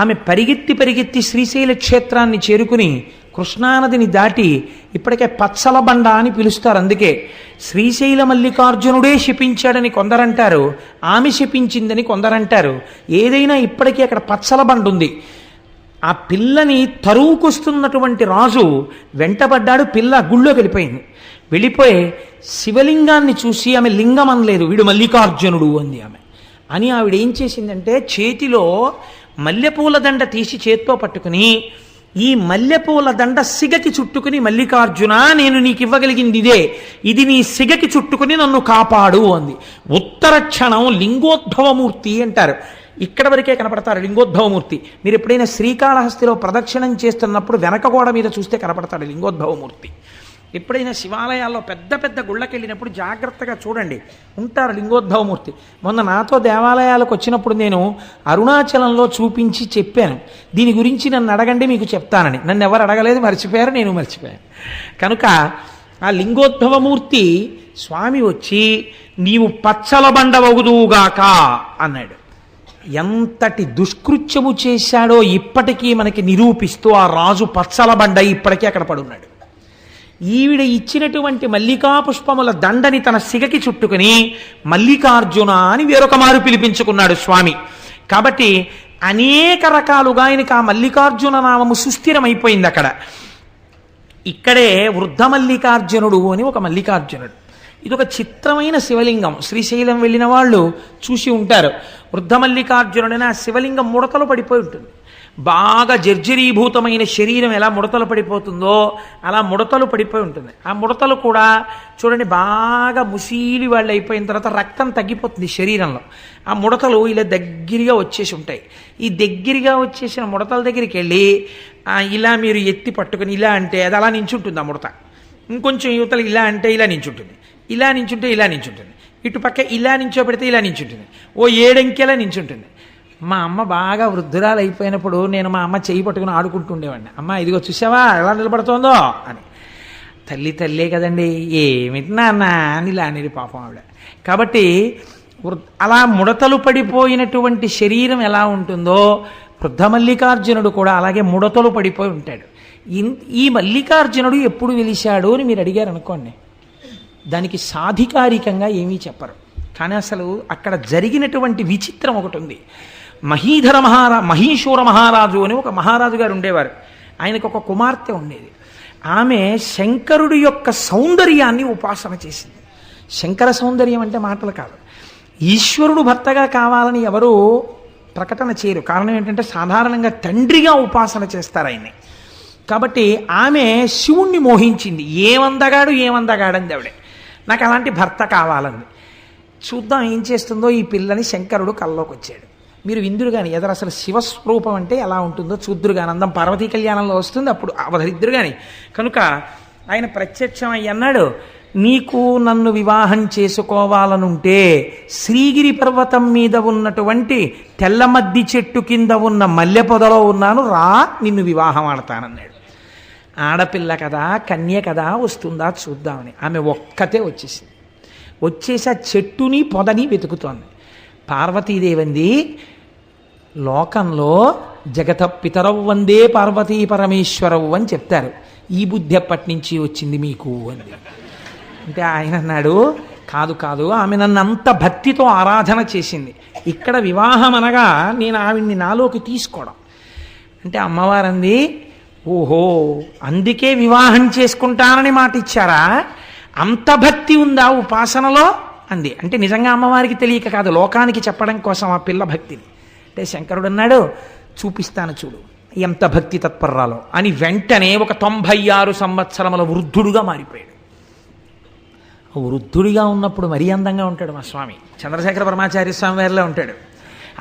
Speaker 1: ఆమె పరిగెత్తి శ్రీశైల క్షేత్రాన్ని చేరుకుని కృష్ణానదిని దాటి, ఇప్పటికే పచ్చల బండ అని పిలుస్తారు, అందుకే శ్రీశైల మల్లికార్జునుడే శపించాడని కొందరంటారు, ఆమె శపించిందని కొందరంటారు. ఏదైనా ఇప్పటికీ అక్కడ పచ్చల బండ ఉంది. ఆ పిల్లని తరువుకొస్తున్నటువంటి రాజు వెంటబడ్డాడు. పిల్ల గుళ్ళోకి వెళ్ళిపోయి శివలింగాన్ని చూసి ఆమె లింగం అనలేదు, వీడు మల్లికార్జునుడు అంది ఆమె. అని ఆవిడ ఏం చేసిందంటే చేతిలో మల్లెపూల దండ తీసి చేత్తో పట్టుకుని ఈ మల్లెపూల దండ సిగకి చుట్టుకుని, మల్లికార్జున నేను నీకు ఇవ్వగలిగింది ఇదే, ఇది నీ సిగకి చుట్టుకుని నన్ను కాపాడు అంది. ఉత్తర క్షణం లింగోద్భవమూర్తి అంటారు. ఇక్కడ వరకే కనపడతారు లింగోద్భవమూర్తి. మీరు ఎప్పుడైనా శ్రీకాళహస్తిలో ప్రదక్షిణం చేస్తున్నప్పుడు వెనక గోడ మీద చూస్తే కనపడతాడు లింగోద్భవమూర్తి. ఎప్పుడైనా శివాలయాల్లో పెద్ద పెద్ద గుళ్ళకి వెళ్ళినప్పుడు జాగ్రత్తగా చూడండి, ఉంటారు లింగోద్భవమూర్తి. మొన్న నాతో దేవాలయాలకు వచ్చినప్పుడు నేను అరుణాచలంలో చూపించి చెప్పాను, దీని గురించి నన్ను అడగండి మీకు చెప్తానని. నన్ను ఎవరు అడగలేదు, మర్చిపోయారు, నేను మర్చిపోయాను. కనుక ఆ లింగోద్భవమూర్తి స్వామి వచ్చి నీవు పచ్చల బండవగుదువుగాక అన్నాడు. ఎంతటి దుష్కృత్యము చేశాడో ఇప్పటికీ మనకి నిరూపిస్తూ ఆ రాజు పచ్చల బండ ఇప్పటికీ అక్కడ పడున్నాడు. ఈవిడ ఇచ్చినటువంటి మల్లికా పుష్పముల దండని తన సిగకి చుట్టుకుని మల్లికార్జున అని వేరొక మారు పిలిపించుకున్నాడు స్వామి. కాబట్టి అనేక రకాలుగా ఆయనకి ఆ మల్లికార్జున నామము సుస్థిరమైపోయింది అక్కడ. ఇక్కడే వృద్ధ మల్లికార్జునుడు అని ఒక మల్లికార్జునుడు. ఇది ఒక చిత్రమైన శివలింగం. శ్రీశైలం వెళ్ళిన వాళ్ళు చూసి ఉంటారు. వృద్ధ మల్లికార్జునుడైన ఆ శివలింగం ముడతలు పడిపోయి ఉంటుంది. బాగా జర్జరీభూతమైన శరీరం ఎలా ముడతలు పడిపోతుందో అలా ముడతలు పడిపోయి ఉంటుంది. ఆ ముడతలు కూడా చూడండి బాగా ముసీలి వాళ్ళు అయిపోయిన తర్వాత రక్తం తగ్గిపోతుంది శరీరంలో. ఆ ముడతలు ఇలా దగ్గరగా వచ్చేసి ఉంటాయి. ఈ దగ్గరగా వచ్చేసిన ముడతల దగ్గరికి వెళ్ళి ఇలా మీరు ఎత్తి పట్టుకుని ఇలా అంటే అది అలా నించుంటుంది. ఆ ముడత ఇంకొంచెం యువతలు ఇలా అంటే ఇలా నించుంటుంది, ఇలా నించుంటే ఇలా నించుంటుంది, ఇటు పక్క ఇలా నించోబెడితే ఇలా నించుంటుంది, ఓ 7 అంకెలా నించుంటుంది. మా అమ్మ బాగా వృద్ధురాలు అయిపోయినప్పుడు నేను మా అమ్మ చేయి పట్టుకుని ఆడుకుంటుండేవాడిని. అమ్మ ఇదిగో చూసావా ఎలా నిలబడుతోందో అని. తల్లే కదండి, ఏమిటి నాన్న అని ఇలా అనేది పాపం ఆవిడ. కాబట్టి అలా ముడతలు పడిపోయినటువంటి శరీరం ఎలా ఉంటుందో వృద్ధ మల్లికార్జునుడు కూడా అలాగే ముడతలు పడిపోయి ఉంటాడు. ఈ మల్లికార్జునుడు ఎప్పుడు వెలిశాడు అని మీరు అడిగారు అనుకోండి, దానికి సాధికారికంగా ఏమీ చెప్పరు. కానీ అసలు అక్కడ జరిగినటువంటి విచిత్రం ఒకటి ఉంది. మహీశూర మహారాజు అని ఒక మహారాజు గారు ఉండేవారు. ఆయనకు ఒక కుమార్తె ఉండేది. ఆమె శంకరుడి యొక్క సౌందర్యాన్ని ఉపాసన చేసింది. శంకర సౌందర్యం అంటే మాటలు కాదు. ఈశ్వరుడు భర్తగా కావాలని ఎవరు ప్రకటన చేయరు. కారణం ఏంటంటే సాధారణంగా తండ్రిగా ఉపాసన చేస్తారు ఆయన్ని. కాబట్టి ఆమె శివుణ్ణి మోహించింది. ఏమందగాడంది ఆవిడే. నాకు అలాంటి భర్త కావాలంది. చూద్దాం ఏం చేస్తుందో ఈ పిల్లని. శంకరుడు కల్లోకి వచ్చాడు. మీరు విందురు కానీ ఎదరు అసలు శివస్వరూపం అంటే ఎలా ఉంటుందో చూద్దురు కానీ, అందం పార్వతీ కళ్యాణంలో వస్తుంది, అప్పుడు అవధరిద్దురు కానీ. కనుక ఆయన ప్రత్యక్షమై అన్నాడు, నీకు నన్ను వివాహం చేసుకోవాలనుంటే శ్రీగిరి పర్వతం మీద ఉన్నటువంటి తెల్లమద్ది చెట్టు కింద ఉన్న మల్లె పొదలో ఉన్నాను, రా నిన్ను వివాహం ఆడతానన్నాడు. ఆడపిల్ల కదా, కన్య కదా, వస్తుందా చూద్దామని ఆమె ఒక్కతే వచ్చేసింది. వచ్చేసి ఆ చెట్టుని పొదని వెతుకుతోంది. పార్వతీదేవంది, లోకంలో జగత పితరవు వందే పార్వతీ పరమేశ్వరవు అని చెప్తారు, ఈ బుద్ధి ఎప్పటి నుంచి వచ్చింది మీకు అని. అంటే ఆయన అన్నాడు, కాదు కాదు, ఆమె నన్ను అంత భక్తితో ఆరాధన చేసింది. ఇక్కడ వివాహం అనగా నేను ఆవిడ్ని నాలోకి తీసుకోవడం. అంటే అమ్మవారంది, ఓహో అందుకే వివాహం చేసుకుంటానని మాట ఇచ్చారా, అంత భక్తి ఉందా ఉపాసనలో అంది. అంటే నిజంగా అమ్మవారికి తెలియక కాదు, లోకానికి చెప్పడం కోసం ఆ పిల్ల భక్తిని. అంటే శంకరుడు అన్నాడు, చూపిస్తాను చూడు ఎంత భక్తి తత్పర్రాలో అని. వెంటనే ఒక 96 సంవత్సరముల వృద్ధుడుగా మారిపోయాడు. వృద్ధుడిగా ఉన్నప్పుడు మరీ అందంగా ఉంటాడు మా స్వామి. చంద్రశేఖర పరమాచార్య స్వామి వారిలో ఉంటాడు.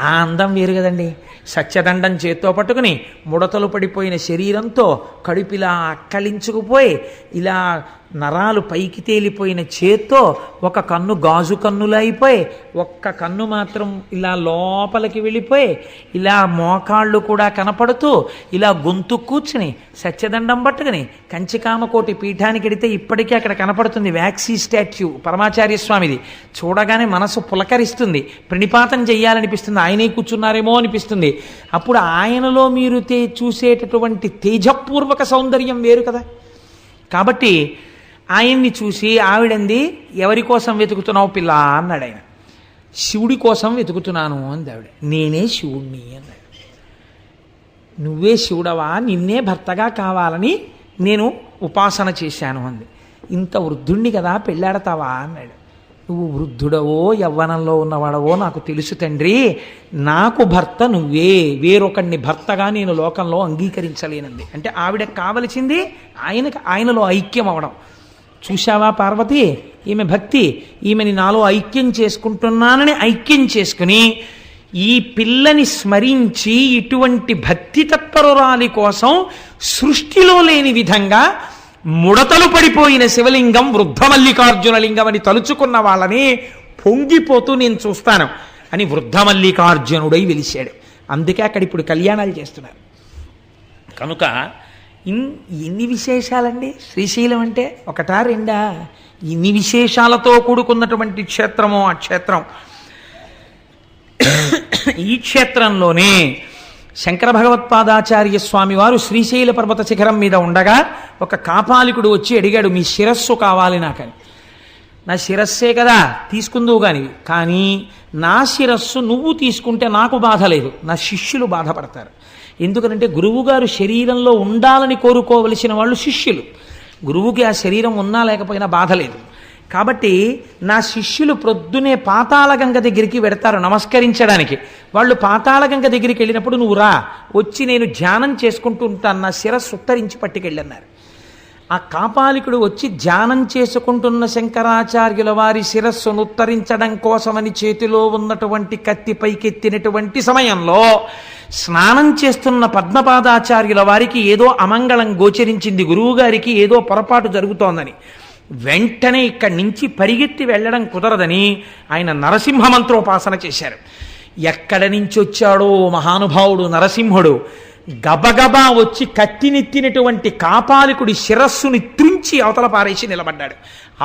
Speaker 1: ఆ అందం వేరు కదండి. సత్యదండం చేత్తో పట్టుకుని ముడతలు పడిపోయిన శరీరంతో కడుపిలా అక్కలించుకుపోయి ఇలా నరాలు పైకి తేలిపోయిన చేత్తో ఒక కన్ను గాజు కన్నులు అయిపోయి ఒక్క కన్ను మాత్రం ఇలా లోపలికి వెళ్ళిపోయి ఇలా మోకాళ్ళు కూడా కనపడుతూ ఇలా గొంతు కూర్చుని సత్యదండం పట్టుకుని కంచికామకోటి పీఠానికి వెడితే ఇప్పటికీ అక్కడ కనపడుతుంది వ్యాక్సీ స్టాచ్యూ పరమాచార్య స్వామిది. చూడగానే మనసు పులకరిస్తుంది, ప్రణిపాతం చెయ్యాలనిపిస్తుంది, ఆయనే కూర్చున్నారేమో అనిపిస్తుంది. అప్పుడు ఆయనలో మీరు చూసేటటువంటి తేజపూర్వక సౌందర్యం వేరు కదా. కాబట్టి ఆయన్ని చూసి ఆవిడంది, ఎవరి కోసం వెతుకుతున్నావు పిల్ల అన్నాడు ఆయన. శివుడి కోసం వెతుకుతున్నాను అంది ఆవిడ. నేనే శివుణ్ణి అన్నాడు. నువ్వే శివుడవా, నిన్నే భర్తగా కావాలని నేను ఉపాసన చేశాను అంది. ఇంత వృద్ధుణ్ణి కదా పెళ్ళాడతావా అన్నాడు. నువ్వు వృద్ధుడవో యవ్వనంలో ఉన్నవాడవో నాకు తెలుసు తండ్రి, నాకు భర్త నువ్వే, వేరొకడిని భర్తగా నేను లోకంలో అంగీకరించలేనంది. అంటే ఆవిడకి కావలసింది ఆయనలో ఐక్యం అవడం. చూశావా పార్వతి, ఈమె భక్తి, ఈమెని నాలో ఐక్యం చేసుకుంటున్నానని ఐక్యం చేసుకుని ఈ పిల్లని స్మరించి ఇటువంటి భక్తి తత్పరురాలి కోసం సృష్టిలో లేని విధంగా ముడతలు పడిపోయిన శివలింగం వృద్ధమల్లికార్జున లింగం అని తలుచుకున్న వాళ్ళని పొంగిపోతూ నేను చూస్తాను అని వృద్ధమల్లికార్జునుడై వెలిశాడు. అందుకే అక్కడ ఇప్పుడు కళ్యాణాలు చేస్తున్నారు. కనుక ఎన్ని విశేషాలండి శ్రీశైలం అంటే, ఒకటా రెండా, ఇన్ని విశేషాలతో కూడుకున్నటువంటి క్షేత్రమో ఆ క్షేత్రం. ఈ క్షేత్రంలోనే శంకర భగవత్పాదాచార్య స్వామి వారు శ్రీశైల పర్వత శిఖరం మీద ఉండగా ఒక కాపాలికుడు వచ్చి అడిగాడు, మీ శిరస్సు కావాలి నాకని. నా శిరస్సే కదా తీసుకుందువు కానీ నా శిరస్సు నువ్వు తీసుకుంటే నాకు బాధ లేదు, నా శిష్యులు బాధపడతారు. ఎందుకనంటే గురువుగారు శరీరంలో ఉండాలని కోరుకోవలసిన వాళ్ళు శిష్యులు. గురువుకి ఆ శరీరం ఉన్నా లేకపోయినా బాధ లేదు. కాబట్టి నా శిష్యులు ప్రొద్దునే పాతాళగంగ దగ్గరికి వెడతారు నమస్కరించడానికి. వాళ్ళు పాతాళగంగ దగ్గరికి వెళ్ళినప్పుడు నువ్వు రా, వచ్చి నేను ధ్యానం చేసుకుంటూ ఉంటాను, నా శిరస్సు ఉత్తరించి పట్టుకెళ్ళన్నారు. ఆ కాపాలికుడు వచ్చి ధ్యానం చేసుకుంటున్న శంకరాచార్యుల వారి శిరస్సును ఉత్తరించడం కోసమని చేతిలో ఉన్నటువంటి కత్తి పైకెత్తినటువంటి సమయంలో స్నానం చేస్తున్న పద్మపాదాచార్యుల వారికి ఏదో అమంగళం గోచరించింది, గురువుగారికి ఏదో పొరపాటు జరుగుతోందని. వెంటనే ఇక్కడి నుంచి పరిగెత్తి వెళ్ళడం కుదరదని ఆయన నరసింహ మంత్రోపాసన చేశారు. ఎక్కడి నుంచి వచ్చాడో మహానుభావుడు నరసింహుడు గబగబా వచ్చి కత్తినెత్తినటువంటి కాపాలికుడి శిరస్సుని త్రుంచి అవతల పారేసి నిలబడ్డాడు.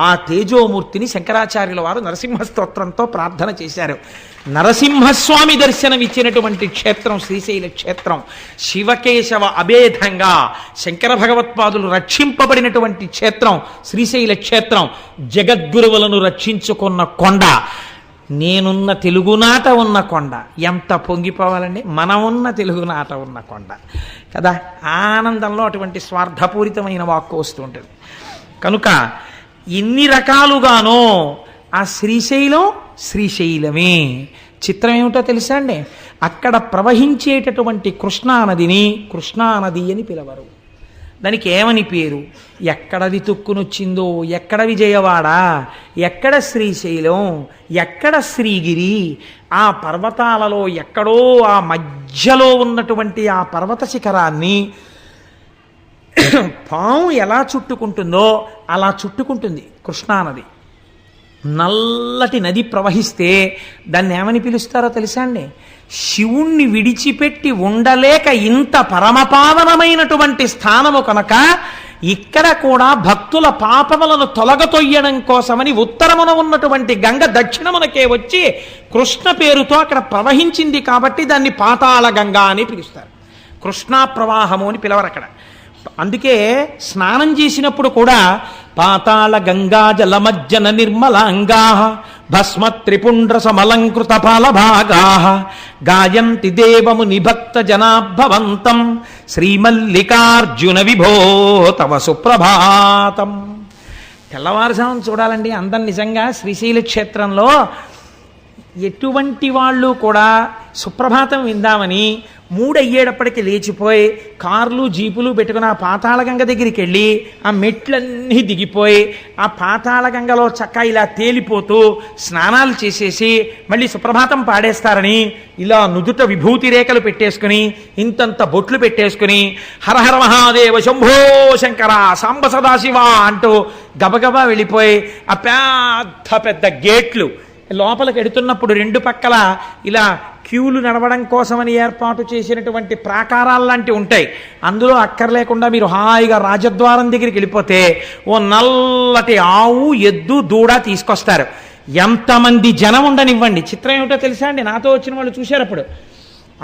Speaker 1: ఆ తేజోమూర్తిని శంకరాచార్యుల వారు నరసింహ స్తోత్రంతో ప్రార్థన చేశారు. నరసింహస్వామి దర్శనం ఇచ్చినటువంటి క్షేత్రం శ్రీశైల క్షేత్రం. శివకేశవ అభేదంగా శంకర భగవత్పాదులు రక్షింపబడినటువంటి క్షేత్రం శ్రీశైల క్షేత్రం. జగద్గురువులను రక్షించుకున్న కొండ, నేనున్న తెలుగునాట ఉన్న కొండ. ఎంత పొంగిపోవాలండి, మనమున్న తెలుగునాట ఉన్న కొండ కదా. ఆనందంలో అటువంటి స్వార్థపూరితమైన వాక్కు వస్తూ ఉంటుంది. కనుక ఇన్ని రకాలుగానో ఆ శ్రీశైలం శ్రీశైలమే. చిత్రం ఏమిటో తెలుసా అండి, అక్కడ ప్రవహించేటటువంటి కృష్ణానదిని కృష్ణానది అని పిలవరు. దానికి ఏమని పేరు? ఎక్కడది తుక్కునొచ్చిందో, ఎక్కడ విజయవాడ, ఎక్కడ శ్రీశైలం, ఎక్కడ శ్రీగిరి, ఆ పర్వతాలలో ఎక్కడో ఆ మధ్యలో ఉన్నటువంటి ఆ పర్వత శిఖరాన్ని పాము ఎలా చుట్టుకుంటుందో అలా చుట్టుకుంటుంది కృష్ణానది. నల్లటి నది ప్రవహిస్తే దాన్ని ఏమని పిలుస్తారో తెలుసా అండి? శివుణ్ణి విడిచిపెట్టి ఉండలేక ఇంత పరమపావనమైనటువంటి స్థానము కనుక ఇక్కడ కూడా భక్తుల పాపములను తొలగతొయ్యడం కోసమని ఉత్తరమున ఉన్నటువంటి గంగ దక్షిణమునకే వచ్చి కృష్ణ పేరుతో అక్కడ ప్రవహించింది కాబట్టి దాన్ని పాతాళ గంగా అని పిలుస్తారు. కృష్ణా ప్రవాహము అని పిలవరు అక్కడ. అందుకే స్నానం చేసినప్పుడు కూడా పాతాళ గంగా జలమజ్జన నిర్మలాంగా భస్మ త్రిపుండ్ర సమలంకృత ఫలభాగా గాయంతి దేవముని భక్త జనాభవంతం శ్రీమల్లికార్జున విభో తవ సుప్రభాతం. తెల్లవారుజామున చూడాలండి అందం. నిజంగా శ్రీశైల క్షేత్రంలో ఎటువంటి వాళ్ళు కూడా సుప్రభాతం విందామని 3 అయ్యేటప్పటికి లేచిపోయి కార్లు జీపులు పెట్టుకుని ఆ పాతాళగంగ దగ్గరికి వెళ్ళి ఆ మెట్లన్నీ దిగిపోయి ఆ పాతాళగంగలో చక్క ఇలా తేలిపోతూ స్నానాలు చేసేసి మళ్ళీ సుప్రభాతం పాడేస్తారని ఇలా నుదుట విభూతి రేఖలు పెట్టేసుకుని ఇంతంత బొట్లు పెట్టేసుకుని హరహర మహాదేవ శంభో శంకర సాంబ సదాశివ అంటూ గబగబా వెళ్ళిపోయి ఆ పెద్ద పెద్ద గేట్లు లోపలికి ఎడుతున్నప్పుడు 2 పక్కల ఇలా క్యూలు నడవడం కోసమని ఏర్పాటు చేసినటువంటి ప్రాకారాలు లాంటివి ఉంటాయి. అందులో అక్కర్లేకుండా మీరు హాయిగా రాజద్వారం దగ్గరికి వెళ్ళిపోతే ఓ నల్లటి ఆవు ఎద్దు దూడ తీసుకొస్తారు. ఎంతమంది జనం ఉండనివ్వండి. చిత్రం ఏమిటో తెలుసా అండి, నాతో వచ్చిన వాళ్ళు చూశారు. అప్పుడు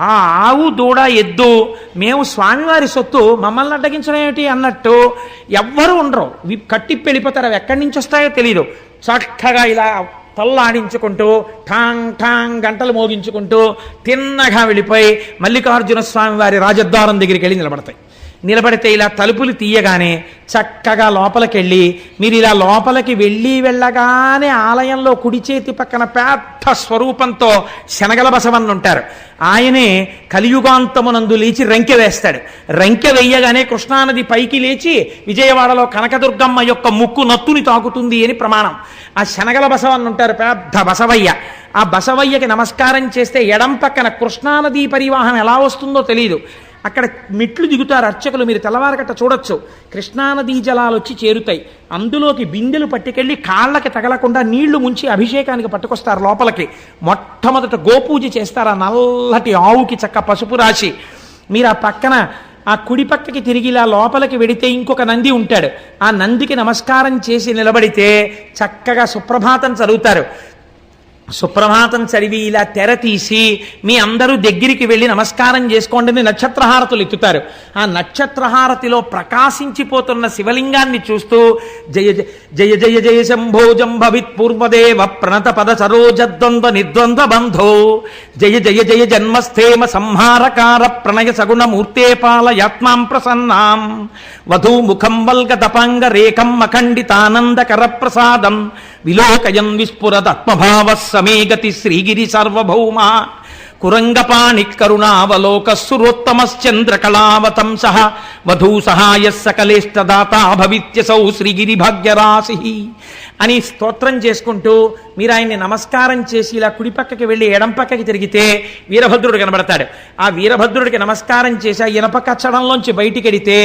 Speaker 1: ఆ ఆవు దూడ ఎద్దు మేము స్వామివారి సొత్తు మమ్మల్ని అడ్డగించడం ఏమిటి అన్నట్టు ఎవ్వరూ ఉండరు. కట్టిప్పి వెళ్ళిపోతారు. అవి ఎక్కడి నుంచి వస్తాయో తెలియదు. చక్కగా ఇలా తల్లాడించుకుంటూ ఠాంగ్ ఠాంగ్ గంటలు మోగించుకుంటూ తిన్నగా వెళ్ళిపోయి మల్లికార్జున స్వామి వారి రాజద్వారం దగ్గరికి వెళ్ళి నిలబడతాయి. నిలబడితే ఇలా తలుపులు తీయగానే చక్కగా లోపలికి వెళ్ళి మీరు ఇలా లోపలికి వెళ్ళగానే ఆలయంలో కుడి చేతి పక్కన పెద్ద స్వరూపంతో శనగల బసవన్న ఉంటారు. ఆయనే కలియుగాంతమునందు లేచి రంకె వేస్తాడు. రంకె వేయగానే కృష్ణానది పైకి లేచి విజయవాడలో కనకదుర్గమ్మ యొక్క ముక్కు నత్తుని తాకుతుంది అని ప్రమాణం. ఆ శనగల బసవన్న ఉంటారు, పెద్ద బసవయ్య. ఆ బసవయ్యకి నమస్కారం చేస్తే ఎడం పక్కన కృష్ణానదీ పరివాహం ఎలా వస్తుందో తెలియదు. అక్కడ మెట్లు దిగుతారు అర్చకులు. మీరు తెల్లవారగట్ట చూడొచ్చు. కృష్ణానదీ జలాలు వచ్చి చేరుతాయి. అందులోకి బిందెలు పట్టుకెళ్ళి కాళ్ళకి తగలకుండా నీళ్లు ముంచి అభిషేకానికి పట్టుకొస్తారు లోపలికి. మొట్టమొదట గోపూజ చేస్తారు. ఆ నల్లటి ఆవుకి చక్క పసుపు రాసి మీరు ఆ పక్కన ఆ కుడి పక్కకి తిరిగి ఇలా లోపలికి వెడితే ఇంకొక నంది ఉంటాడు. ఆ నందికి నమస్కారం చేసి నిలబడితే చక్కగా సుప్రభాతం చదువుతారు. సుప్రభాతం చదివి ఇలా తెర తీసి మీ అందరూ దగ్గరికి వెళ్ళి నమస్కారం చేసుకోండి నక్షత్రహారతులు ఎత్తుతారు. ఆ నక్షత్రహారతిలో ప్రకాశించిపోతున్న శివలింగాన్ని చూస్తూ జయ జయ జయ జయ శంభో జంభవిత్ పూర్వదేవ ప్రణత పద సరోజద్వంద్వ నిర్ద్వంద్వ బంధో జయ జయ జయ జన్మస్థేమ సంహారకార ప్రణయ సగుణ మూర్తే పాలయాత్మాం ప్రసన్నాం వధూ ముఖం వల్గ దపాంగ రేఖం అఖండితానందకర ప్రసాదం విలోకయన్ విస్ఫురదత్మభావ సమే గతి శ్రీగిరి సార్వభౌమ కురంగపాణి కరుణావలోక సురోత్తమశ్చంద్రకళావతంస వధూ సహాయ సకలేష్టదాత భవిత్యసౌ శ్రీగిరి భాగ్యరాశి అని స్తోత్రం చేసుకుంటూ మీరు ఆయన్ని నమస్కారం చేసి ఇలా కుడి పక్కకి వెళ్ళి ఎడం పక్కకి తిరిగితే వీరభద్రుడు కనబడతాడు. ఆ వీరభద్రుడికి నమస్కారం చేసి ఆ ఇనప కచ్చడంలోంచి బయటికి వెడితే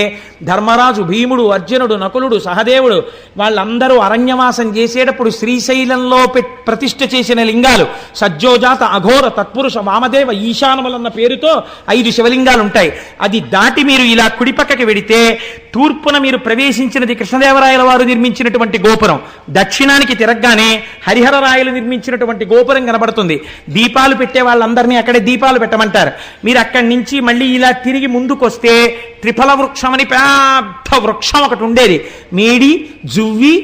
Speaker 1: ధర్మరాజు, భీముడు, అర్జునుడు, నకులుడు, సహదేవుడు వాళ్ళందరూ అరణ్యవాసం చేసేటప్పుడు శ్రీశైలంలో ప్రతిష్ఠ చేసిన లింగాలు సజ్జోజాత అఘోర తత్పురుష వామదేవ ఈశానములన్న పేరుతో 5 శివలింగాలు ఉంటాయి. అది దాటి మీరు ఇలా కుడి పక్కకి వెడితే తూర్పున మీరు ప్రవేశించినది కృష్ణదేవరాయల వారు నిర్మించినటువంటి గోపురం. దక్షిణానికి తిరగగానే హరిహరరాయలు నిర్మించినటువంటి గోపురం కనబడుతుంది. దీపాలు పెట్టే వాళ్ళందరినీ అక్కడే దీపాలు పెట్టమంటారు. మీరు అక్కడి నుంచి మళ్ళీ ఇలా తిరిగి ముందుకొస్తే త్రిఫల వృక్షం అని పెద్ద వృక్షం ఒకటి ఉండేది. మేడి, జువ్వి,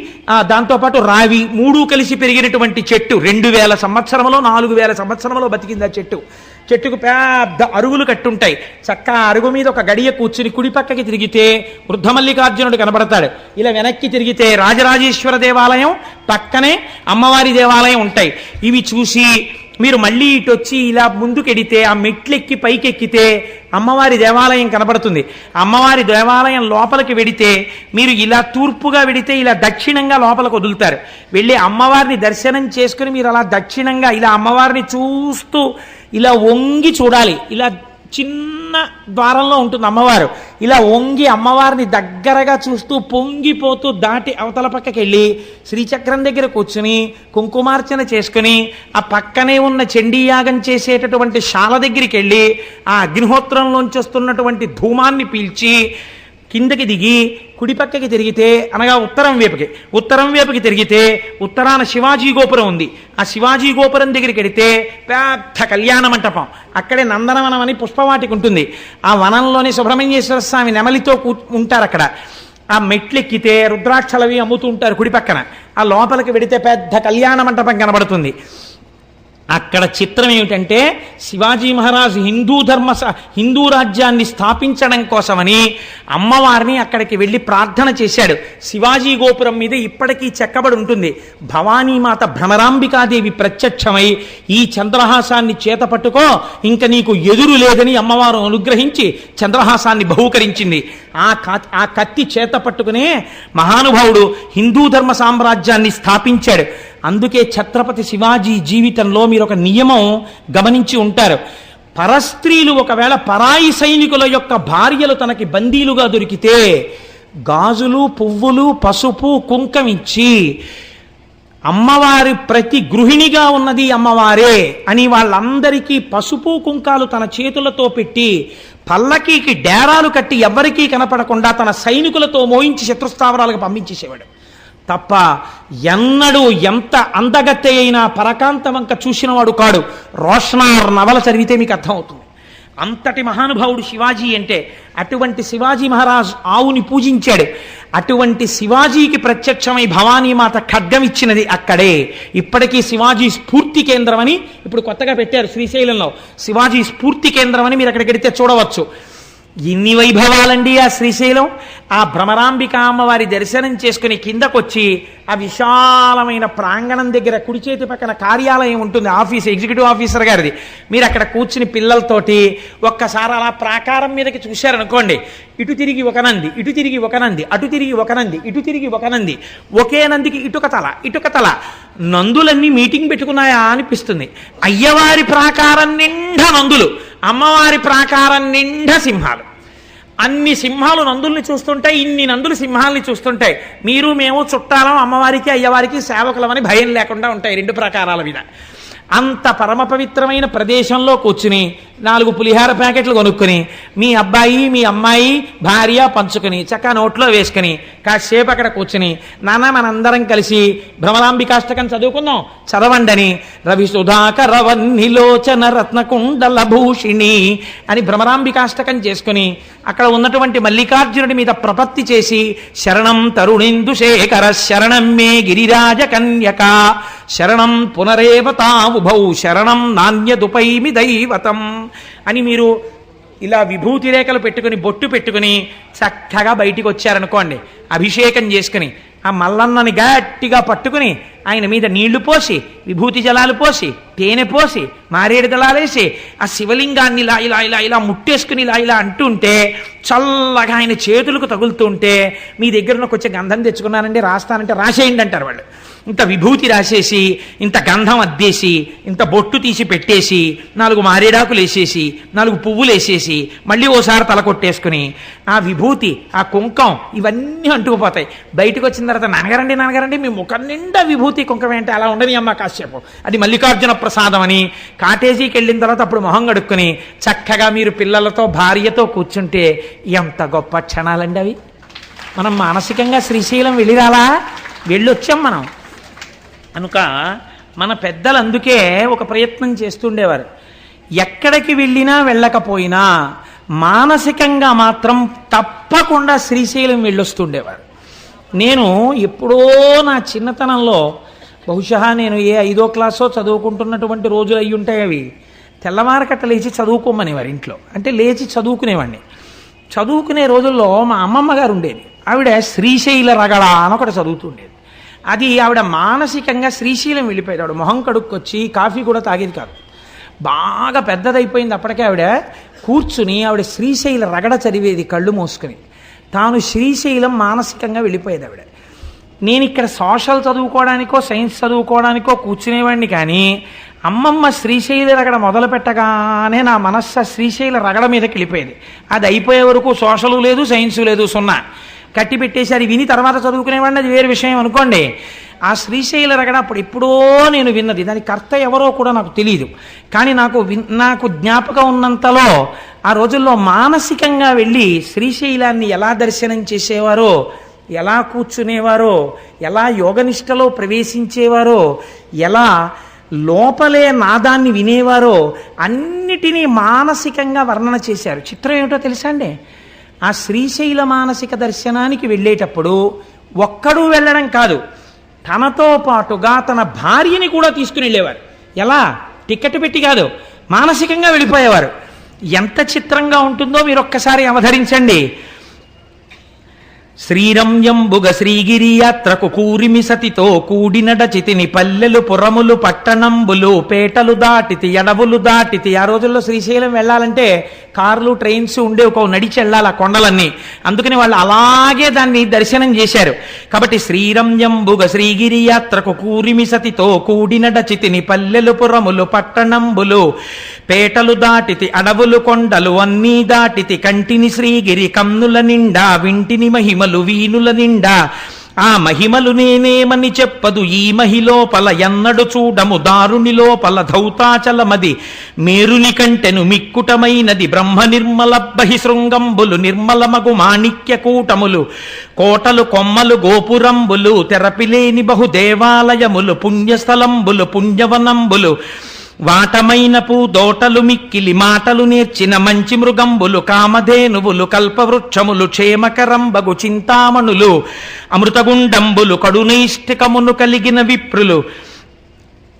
Speaker 1: దాంతోపాటు రావి 3 కలిసి పెరిగినటువంటి చెట్టు. 2000 సంవత్సరంలో 4000 సంవత్సరంలో బతికింది ఆ చెట్టు. చెట్టుకు పెద్ద అరుగులు కట్టుంటాయి. చక్క అరుగు మీద ఒక గడియ కూర్చుని కుడి పక్కకి తిరిగితే వృద్ధమల్లికార్జునుడు కనబడతాడు. ఇలా వెనక్కి తిరిగితే రాజరాజేశ్వర దేవాలయం, పక్కనే అమ్మవారి దేవాలయం ఉంటాయి. ఇవి చూసి మీరు మళ్ళీ ఇటు వచ్చి ఇలా ముందుకెడితే ఆ మెట్లెక్కి పైకెక్కితే అమ్మవారి దేవాలయం కనబడుతుంది. అమ్మవారి దేవాలయం లోపలికి వెడితే మీరు ఇలా తూర్పుగా వెడితే ఇలా దక్షిణంగా లోపలికి వదులుతారు. వెళ్ళి అమ్మవారిని దర్శనం చేసుకుని మీరు అలా దక్షిణంగా ఇలా అమ్మవారిని చూస్తూ ఇలా వంగి చూడాలి. ఇలా చిన్న ద్వారంలో ఉంటుంది అమ్మవారు. ఇలా వంగి అమ్మవారిని దగ్గరగా చూస్తూ పొంగిపోతూ దాటి అవతల పక్కకి వెళ్ళి శ్రీచక్రం దగ్గర కూర్చుని కుంకుమార్చన చేసుకుని ఆ పక్కనే ఉన్న చండీయాగం చేసేటటువంటి శాల దగ్గరికి వెళ్ళి ఆ అగ్నిహోత్రంలోంచి వస్తున్నటువంటి ధూమాన్ని పీల్చి కిందకి దిగి కుడి పక్కకి తిరిగితే అనగా ఉత్తరం వైపుకి తిరిగితే ఉత్తరాన శివాజీ గోపురం ఉంది. ఆ శివాజీ గోపురం దగ్గరికి వెడితే పెద్ద కళ్యాణ మంటపం. అక్కడే నందనవనం అని పుష్పవాటికి ఉంటుంది. ఆ వనంలోని సుబ్రహ్మణ్యేశ్వర స్వామి నెమలితో ఉంటారు అక్కడ. ఆ మెట్లెక్కితే రుద్రాక్షలవి అమ్ముతూ ఉంటారు కుడి పక్కన. ఆ లోపలికి వెడితే పెద్ద కళ్యాణ మంటపం కనబడుతుంది. అక్కడ చిత్రం ఏమిటంటే శివాజీ మహారాజు హిందూ రాజ్యాన్ని స్థాపించడం కోసమని అమ్మవారిని అక్కడికి వెళ్ళి ప్రార్థన చేశాడు. శివాజీ గోపురం మీద ఇప్పటికీ చెక్కబడి ఉంటుంది. భవానీమాత భ్రమరాంబికాదేవి ప్రత్యక్షమై ఈ చంద్రహాసాన్ని చేత పట్టుకో, ఇంక నీకు ఎదురు లేదని అమ్మవారు అనుగ్రహించి చంద్రహాసాన్ని బహూకరించింది. ఆ కత్తి చేత పట్టుకునే మహానుభావుడు హిందూ ధర్మ సామ్రాజ్యాన్ని స్థాపించాడు. అందుకే ఛత్రపతి శివాజీ జీవితంలో మీరు ఒక నియమం గమనించి ఉంటారు. పరస్త్రీలు ఒకవేళ పరాయి సైనికుల యొక్క భార్యలు తనకి బందీలుగా దొరికితే గాజులు, పువ్వులు, పసుపు, కుంకమిచ్చి అమ్మవారి ప్రతి గృహిణిగా ఉన్నది అమ్మవారే అని వాళ్ళందరికీ పసుపు కుంకాలు తన చేతులతో పెట్టి పల్లకీకి డేరాలు కట్టి ఎవ్వరికీ కనపడకుండా తన సైనికులతో మోయించి శత్రుస్థావరాలకు పంపించేసేవాడు తప్ప ఎన్నడూ ఎంత అందగత్తె అయినా పరకాంత వంక చూసినవాడు కాడు. రోషనార్ నవల చదివితే మీకు అర్థమవుతుంది. అంతటి మహానుభావుడు శివాజీ అంటే. అటువంటి శివాజీ మహారాజ్ ఆవుని పూజించాడు. అటువంటి శివాజీకి ప్రత్యక్షమై భవానీమాత ఖడ్గం ఇచ్చినది అక్కడే. ఇప్పటికీ శివాజీ స్ఫూర్తి కేంద్రం అని ఇప్పుడు కొత్తగా పెట్టారు శ్రీశైలంలో. శివాజీ స్ఫూర్తి కేంద్రం అని మీరు అక్కడికి వెడితే చూడవచ్చు. ఎన్ని వైభవాలండి ఆ శ్రీశైలం. ఆ భ్రమరాంబిక అమ్మవారి దర్శనం చేసుకుని కిందకొచ్చి ఆ విశాలమైన ప్రాంగణం దగ్గర కుడి చేతి పక్కన కార్యాలయం ఉంటుంది, ఆఫీస్, ఎగ్జిక్యూటివ్ ఆఫీసర్ గారిది. మీరు అక్కడ కూర్చుని పిల్లలతోటి ఒక్కసారి అలా ప్రాకారం మీదకి చూశారనుకోండి, ఇటు తిరిగి ఒక నంది, ఇటు తిరిగి ఒక నంది, అటు తిరిగి ఒక నంది, ఇటు తిరిగి ఒక నంది, ఒకే నందికి ఇటుక తల. నందులన్నీ మీటింగ్ పెట్టుకున్నాయా అనిపిస్తుంది. అయ్యవారి ప్రాకారం నిండా నందులు, అమ్మవారి ప్రాకారం నిండా సింహాలు. అన్ని సింహాలు నందుల్ని చూస్తుంటాయి, ఇన్ని నందులు సింహాలని చూస్తుంటాయి. మీరు మేము చుట్టాలం, అమ్మవారికి అయ్యవారికి సేవకులమని భయం లేకుండా ఉంటాయి రెండు ప్రాకారాల మీద. అంత పరమ పవిత్రమైన ప్రదేశంలో కూర్చుని 4 పులిహార ప్యాకెట్లు కొనుక్కుని మీ అబ్బాయి మీ అమ్మాయి భార్య పంచుకుని చక్కగా నోట్లో వేసుకుని కాసేపు అక్కడ కూర్చుని నాన్న మనందరం కలిసి భ్రమరాంబికాష్టకం చదువుకుందాం, చదవండని రవి సుధాకర వన్నిలోచన రత్నకుండల భూషిణి అని భ్రమరాంబికాష్టకం చేసుకుని అక్కడ ఉన్నటువంటి మల్లికార్జునుడి మీద ప్రపత్తి చేసి శరణం తరుణిందు శేఖర శరణం మే గిరిరాజ కన్యక శరణం పునరేవతావుభౌ శరణం నాణ్యదుపైమి దైవతం అని మీరు ఇలా విభూతి రేఖలు పెట్టుకుని బొట్టు పెట్టుకుని చక్కగా బయటికి వచ్చారనుకోండి, అభిషేకం చేసుకుని ఆ మల్లన్నని గట్టిగా పట్టుకుని ఆయన మీద నీళ్లు పోసి విభూతి జలాలు పోసి తేనె పోసి మారేడు దళాలేసి ఆ శివలింగాన్ని ఇలా ఇలా ఇలా ఇలా ముట్టేసుకుని ఇలా ఇలా అంటుంటే చల్లగా ఆయన చేతులకు తగులుతుంటే మీ దగ్గర కొంచెం గంధం తెచ్చుకున్నానండి రాస్తానంటే రాసేయండి అంటారు వాళ్ళు. ఇంత విభూతి రాసేసి ఇంత గంధం అద్దేసి ఇంత బొట్టు తీసి పెట్టేసి 4 మారేడాకులు వేసేసి 4 పువ్వులు వేసేసి మళ్ళీ ఓసారి తల కొట్టేసుకుని ఆ విభూతి ఆ కుంకం ఇవన్నీ అంటుకుపోతాయి. బయటకు వచ్చిన తర్వాత నాన్నగారండి మీ ముఖం నిండా విభూతి కుంకం ఏంటి అలా ఉండని అమ్మ కాసేపు, అది మల్లికార్జున ప్రసాదం అని కాటేజీకి వెళ్ళిన తర్వాత అప్పుడు మొహం కడుక్కుని చక్కగా మీరు పిల్లలతో భార్యతో కూర్చుంటే ఎంత గొప్ప క్షణాలండి అవి. మనం మానసికంగా శ్రీశైలం వెళ్ళిరాలా, వెళ్ళొచ్చాం మనం కనుక మన పెద్దలు అందుకే ఒక ప్రయత్నం చేస్తుండేవారు. ఎక్కడికి వెళ్ళినా వెళ్ళకపోయినా మానసికంగా మాత్రం తప్పకుండా శ్రీశైలం వెళ్ళొస్తుండేవారు. నేను ఎప్పుడో నా చిన్నతనంలో బహుశా నేను ఏ 5వ క్లాసో చదువుకుంటున్నటువంటి రోజులు అయ్యి ఉంటాయి అవి. తెల్లవారకట్ట లేచి చదువుకోమనేవారు ఇంట్లో, అంటే లేచి చదువుకునేవాడిని. చదువుకునే రోజుల్లో మా అమ్మమ్మ గారు ఉండేది, ఆవిడ శ్రీశైల రగడ అని ఒకటి చదువుతుండేది. అది ఆవిడ మానసికంగా శ్రీశైలం వెళ్ళిపోయేది. ఆవిడ మొహం కడుక్కొచ్చి కాఫీ కూడా తాగేది కాదు. బాగా పెద్దదైపోయింది అప్పటికే. ఆవిడ కూర్చుని ఆవిడ శ్రీశైల రగడ చదివేది కళ్ళు మూసుకుని. తాను శ్రీశైలం మానసికంగా వెళ్ళిపోయేది ఆవిడ. నేను ఇక్కడ సోషల్ చదువుకోవడానికో సైన్స్ చదువుకోవడానికో కూర్చునేవాడిని, కానీ అమ్మమ్మ శ్రీశైల రగడ మొదలు పెట్టగానే నా మనస్సు శ్రీశైల రగడ మీదకి వెళ్ళిపోయేది. అది అయిపోయే వరకు సోషలు లేదు సైన్సు లేదు, 0 కట్టి పెట్టేసి అది విని తర్వాత చదువుకునేవాడిని, అది వేరే విషయం అనుకోండి. ఆ శ్రీశైల రగడ అప్పుడు ఎప్పుడో నేను విన్నది, దాని కర్త ఎవరో కూడా నాకు తెలియదు, కానీ నాకు జ్ఞాపకం ఉన్నంతలో ఆ రోజుల్లో మానసికంగా వెళ్ళి శ్రీశైలాన్ని ఎలా దర్శనం చేసేవారో, ఎలా కూర్చునేవారో, ఎలా యోగనిష్టలో ప్రవేశించేవారో, ఎలా లోపలే నాదాన్ని వినేవారో అన్నిటినీ మానసికంగా వర్ణన చేశారు. చిత్రం ఏమిటో తెలుసా అండి, ఆ శ్రీశైల మానసిక దర్శనానికి వెళ్ళేటప్పుడు ఒక్కడూ వెళ్ళడం కాదు, తనతో పాటుగా తన భార్యని కూడా తీసుకుని వెళ్ళేవారు. ఎలా? టికెట్ పెట్టి కాదు, మానసికంగా వెళ్ళిపోయేవారు. ఎంత చిత్రంగా ఉంటుందో మీరు ఒక్కసారి అవధరించండి. శ్రీరంయంబుగ శ్రీగిరి యాత్రకు కూరిమి సతితో కూడినడచితిని పల్లెలు పురములు పట్టణంబులు పేటలు దాటితి ఎడవులు దాటితి. ఆ రోజుల్లో శ్రీశైలం వెళ్ళాలంటే కార్లు ట్రైన్స్ ఉండే ఒక నడిచి వెళ్ళాలి ఆ కొండలన్నీ. అందుకని వాళ్ళు అలాగే దాన్ని దర్శనం చేశారు. కాబట్టి శ్రీరంయంబుగ శ్రీగిరి యాత్రకు కూరిమి సతితో కూడినడచితిని పల్లెలు పురములు పట్టణంబులు పేటలు దాటితి అడవులు కొండలు అన్నీ దాటితి కంటిని శ్రీగిరి కన్నుల నిండా వింటిని మహిమలు వీనుల నిండా ఆ మహిమలు నేనేమని చెప్పదు ఈ మహిలోపల ఎన్నడు చూడము దారుని లోపల ధౌతాచలమది మేరుని కంటెను మిక్కుటమైనది బ్రహ్మ నిర్మల బహిశృంగంబులు నిర్మలమగు మాణిక్య కూటములు కోటలు కొమ్మలు గోపురంబులు తెరపిలేని బహు దేవాలయములు పుణ్యస్థలంబులు పుణ్యవనంబులు వాటమైన పూదోటలు మిక్కిలి మాటలు నేర్చిన మంచి మృగంబులు కామధేనువులు కల్పవృక్షములు క్షేమకరంబగు చింతామణులు అమృతగుండంబులు కడునైష్టికమును కలిగిన విప్రులు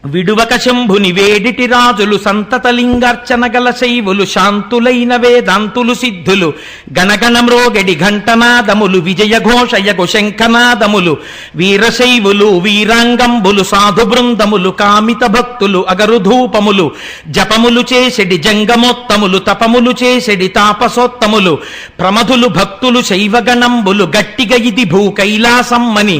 Speaker 1: విడువక శంభుని వేడిటి రాజులు సంతతలింగార్చన గల శైవులు శాంతులైన వేదాంతులు సిద్ధులు గణగణమ్రోగడి ఘంటనాదములు విజయఘోషయగు శంఖనాదములు వీరశైవులు వీరాంగంబులు సాధు బృందములు కామిత భక్తులు అగరుధూపములు జపములు చేసెడి జంగమోత్తములు తపములు చేసెడి తాపసోత్తములు ప్రమధులు భక్తులు శైవగణంబులు గట్టిగ ఇది భూ కైలాసమ్మని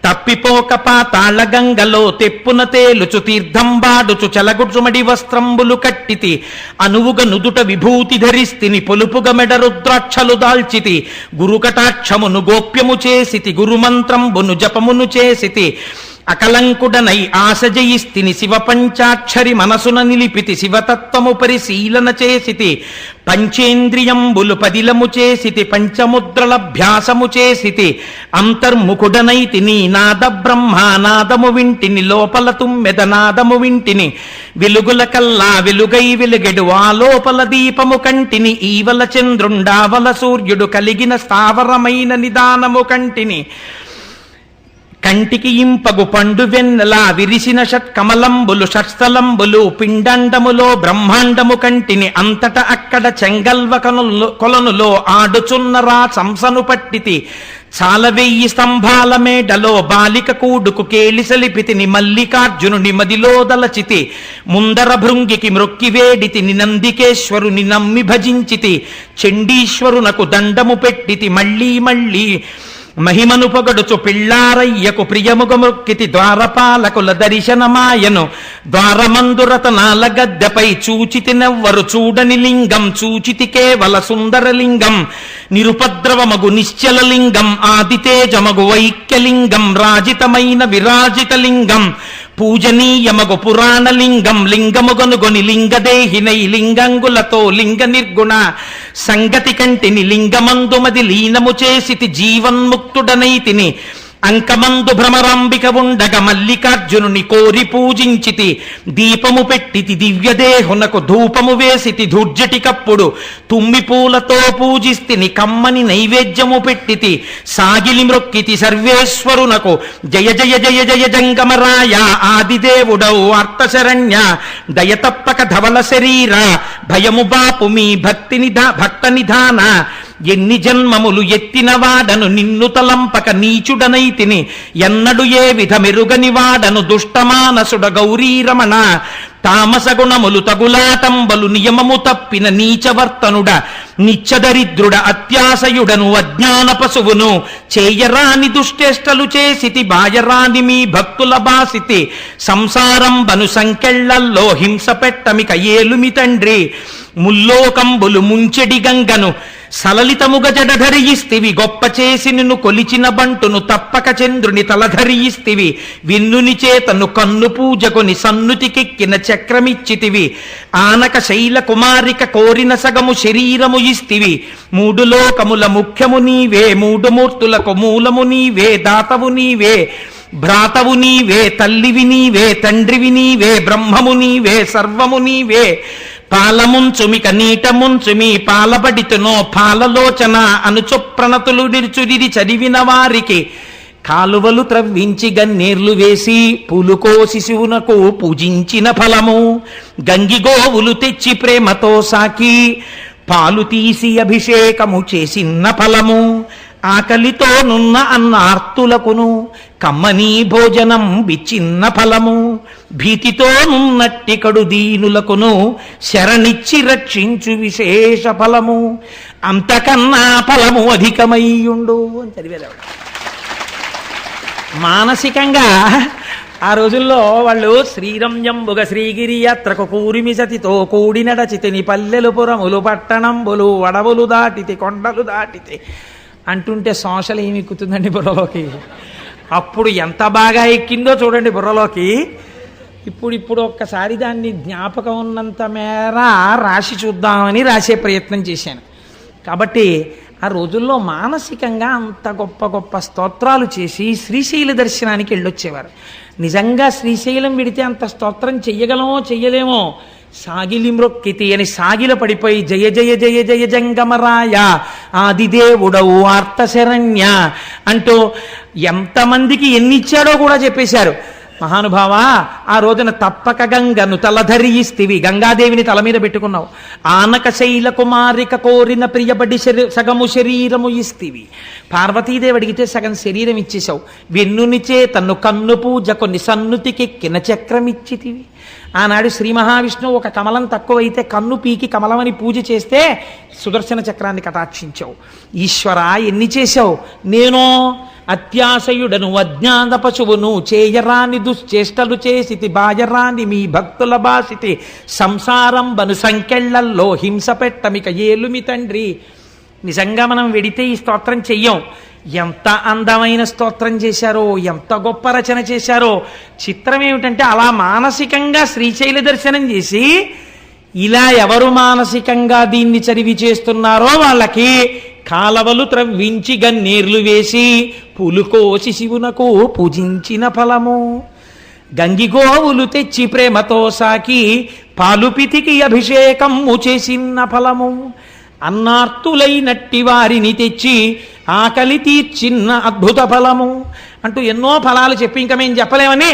Speaker 1: తప్పిపోక పాతాళ గంగలో తెప్పున తేలుచు తీర్థంబాడుచు చలగుచుమడి వస్త్రంబులు కట్టితి అనువుగ నుదుట విభూతి ధరిస్తిని పొలుపుగ మెడ రుద్రాక్షలు దాల్చితి గురుకటాక్షమును గోప్యము చేసితి గురుమంత్రంబును జపమును చేసితి అకలంకుడనై ఆశ జయిస్తిని శివ పంచాక్షరి మనసున నిలిపితి శివతత్వము పరిశీలన చేసితి పంచేంద్రియంబులు పదిలము చేసితి పంచముద్రలభ్యాసము చేసితి అంతర్ముఖుడనైతి నీ నాద బ్రహ్మానాదము వింటిని లోపల తుమ్మెద నాదము వింటిని వెలుగుల కల్లా వెలుగై వెలుగెడు ఆ లోపల దీపము కంటిని ఈవల చంద్రుండావల సూర్యుడు కలిగిన స్థావరమైన నిదానము కంటిని కంటికి ఇంపగు పండు వెన్నెలా విరిసిన షట్కమలంబులు షట్స్థలంబులు పిండండములో బ్రహ్మాండము కంటిని అంతట అక్కడ చెంగల్వ కొలనులో ఆడుచున్నరా సంసను పట్టితి చాల 1000 స్తంభాల మేడలో బాలిక కూడుకు కేళిసలిపితిని మల్లికార్జునుని మదిలో దలచితి ముందర భృంగికి మ్రొక్కి వేడితిని నందికేశ్వరుని నమ్మి భజించితి చండీశ్వరునకు దండము పెట్టితి మళ్ళీ మళ్ళీ మహిమను పొగడుచు పిళ్ళారయ్యకు ప్రియముగమొక్కితి ద్వారపాలకుల దర్శనమాయను ద్వారమందురతనాల గద్దెపై చూచితి నెవ్వరు చూడని లింగం చూచితి కేవల సుందరలింగం నిరుపద్రవమగు నిశ్చల లింగం ఆదితేజమగు వైక్యలింగం రాజితమైన విరాజిత లింగం పూజనీయమగు పురాణలింగం లింగముగనుగొని లింగదేహినై లింగంగులతో లింగ నిర్గుణ సంగతి కంటిని లింగమందుమది లీనము చేసితి జీవన్ముక్తుడనైతిని అంకమందు భ్రమరాంబిక ఉండగ మల్లికార్జునుని కోరి పూజించితి దీపము పెట్టితి దివ్యదేహునకు ధూపము వేసితి ధూర్జటికప్పుడు తుమ్మి పూలతో పూజిస్తిని కమ్మని నైవేద్యము పెట్టితి సాగిలి మ్రొక్కితి సర్వేశ్వరునకు జయ జయ జయ జయ జంగమరాయ ఆదిదేవుడౌ అర్థశరణ్య దయతప్పక ధవల శరీర భయము బాపు మీ భక్త నిధాన ఎన్ని జన్మములు ఎత్తిన వాడను నిన్ను తలంపక నీచుడనైతిని ఎన్నడు ఏ విధ మెరుగని వాడను దుష్టమానసుడ గౌరీరమణ తామసగుణములు తగులాటంబలు నియమము తప్పిన నీచవర్తనుడ నిత్యదరిద్రుడ అత్యాశయుడను అజ్ఞాన పశువును చేయరాని దుష్టేష్టలు చేసితి బాయరాని మీ భక్తుల బాసితి సంసారంబను సంకెళ్లల్లో హింస పెట్టమిక ఏలుమి తండ్రి ముల్లోకంబులు ముంచెడి గంగను సలలితముగ జడధరియిస్తివి గొప్ప చేసి నిన్ను కొలిచిన బంటును తప్పక చంద్రుని తలధరియిస్తివి విన్నుని చేతను కన్ను పూజకొని సన్నుతికెక్కిన చక్రమిచ్చితివి ఆనక శైల కుమారిక కోరిన సగము శరీరము ఇస్తివి 3 లోకముల ముఖ్యము నీవే 3 మూర్తులకు మూలము నీవే దాతవు నీవే భ్రాతవు నీవే తల్లివి నీవే తండ్రివి నీవే బ్రహ్మము నీవే సర్వము నీవే
Speaker 2: పాలముంచుమిక నీటముంచుమి పాలబడితునో పాలలోచన అనుచు ప్రణతులు నిరుచుడిది చదివిన వారికి కాలువలు త్రవ్వించి గన్నేర్లు వేసి పూలుకో శిశువునకు పూజించిన ఫలము గంగిగోవులు తెచ్చి ప్రేమతో సాకి పాలు తీసి అభిషేకము చేసిన ఫలము ఆకలితో నున్న అన్నార్తులకును కమ్మనీ భోజనం బిచ్చిన్న ఫలము భీతితో నున్నట్టి కడు దీనులకును శరణిచ్చి రక్షించు విశేష ఫలము అంతకన్నా ఫలము అధికమయ్యుండు అని చదివేదాడు. మానసికంగా ఆ రోజుల్లో వాళ్ళు శ్రీరంజంబుగ శ్రీగిరి యాత్రకు కూరిమి సతితో కూడి నడచితిని పల్లెలు పురములు పట్టణంబులు వడవులు దాటితే కొండలు దాటితే అంటుంటే సోషల్ ఏమి ఎక్కుతుందండి బుర్రలోకి. అప్పుడు ఎంత బాగా ఎక్కిందో చూడండి బుర్రలోకి. ఇప్పుడు ఒక్కసారి దాన్ని జ్ఞాపకం ఉన్నంత మేర రాసి చూద్దామని రాసే ప్రయత్నం చేశాను. కాబట్టి ఆ రోజుల్లో మానసికంగా అంత గొప్ప గొప్ప స్తోత్రాలు చేసి శ్రీశైల దర్శనానికి వెళ్ళొచ్చేవారు. నిజంగా శ్రీశైలం విడితే అంత స్తోత్రం చెయ్యగలమో చెయ్యలేమో. సాగిలి మ్రొక్కితి అని సాగిల పడిపోయి జయ జయ జయ జయ జంగమరాయ ఆదిదేవుడవు ఆర్తశరణ్య అంటూ ఎంతమందికి ఎన్నిచ్చాడో కూడా చెప్పేశారు. మహానుభావ, ఆ రోజున తప్పక గంగను తలధరియిస్తివి, గంగాదేవిని తల మీద పెట్టుకున్నావు. ఆనక శైల కుమారిక కోరిన ప్రియబడి సగము శరీరము ఇస్తివి. పార్వతీదేవి అడిగితే సగం శరీరం ఇచ్చేశావు. వెన్నునిచే తన్ను కన్ను పూజ కొన్ని సన్నుతికెక్కిన చక్రం ఇచ్చితివి. ఆనాడు శ్రీ మహావిష్ణువు ఒక కమలం తక్కువైతే కన్ను పీకి కమలమని పూజ చేస్తే సుదర్శన చక్రాన్ని కటాక్షించావు. ఈశ్వర ఎన్ని చేశావు. నేను అత్యాశయుడను అజ్ఞాన పశువును చేయరాని దుశ్చేష్టలు చేసితి బాయరాని మీ భక్తుల బాసితి సంసారం బను సంకెళ్లల్లో హింస పెట్టమిక ఏలుమి తండ్రి. నిజంగా మనం వెడితే ఈ స్తోత్రం చెయ్యం. ఎంత అందమైన స్తోత్రం చేశారో, ఎంత గొప్ప రచన చేశారో. చిత్రం ఏమిటంటే అలా మానసికంగా శ్రీశైల దర్శనం చేసి ఇలా ఎవరు మానసికంగా దీన్ని చదివి చేస్తున్నారో వాళ్ళకి కాలవలు త్రవ్వించి గన్నేర్లు వేసి పులుకోసి శివునకు పూజించిన ఫలము గంగిగోవులు తెచ్చి ప్రేమతో సాకి పాలుపితికి అభిషేకము చేసిన ఫలము అన్నార్తులైనట్టి వారిని తెచ్చి ఆకలి తీర్చిన్న అద్భుత ఫలము అంటూ ఎన్నో ఫలాలు చెప్పి ఇంకా మేము చెప్పలేమని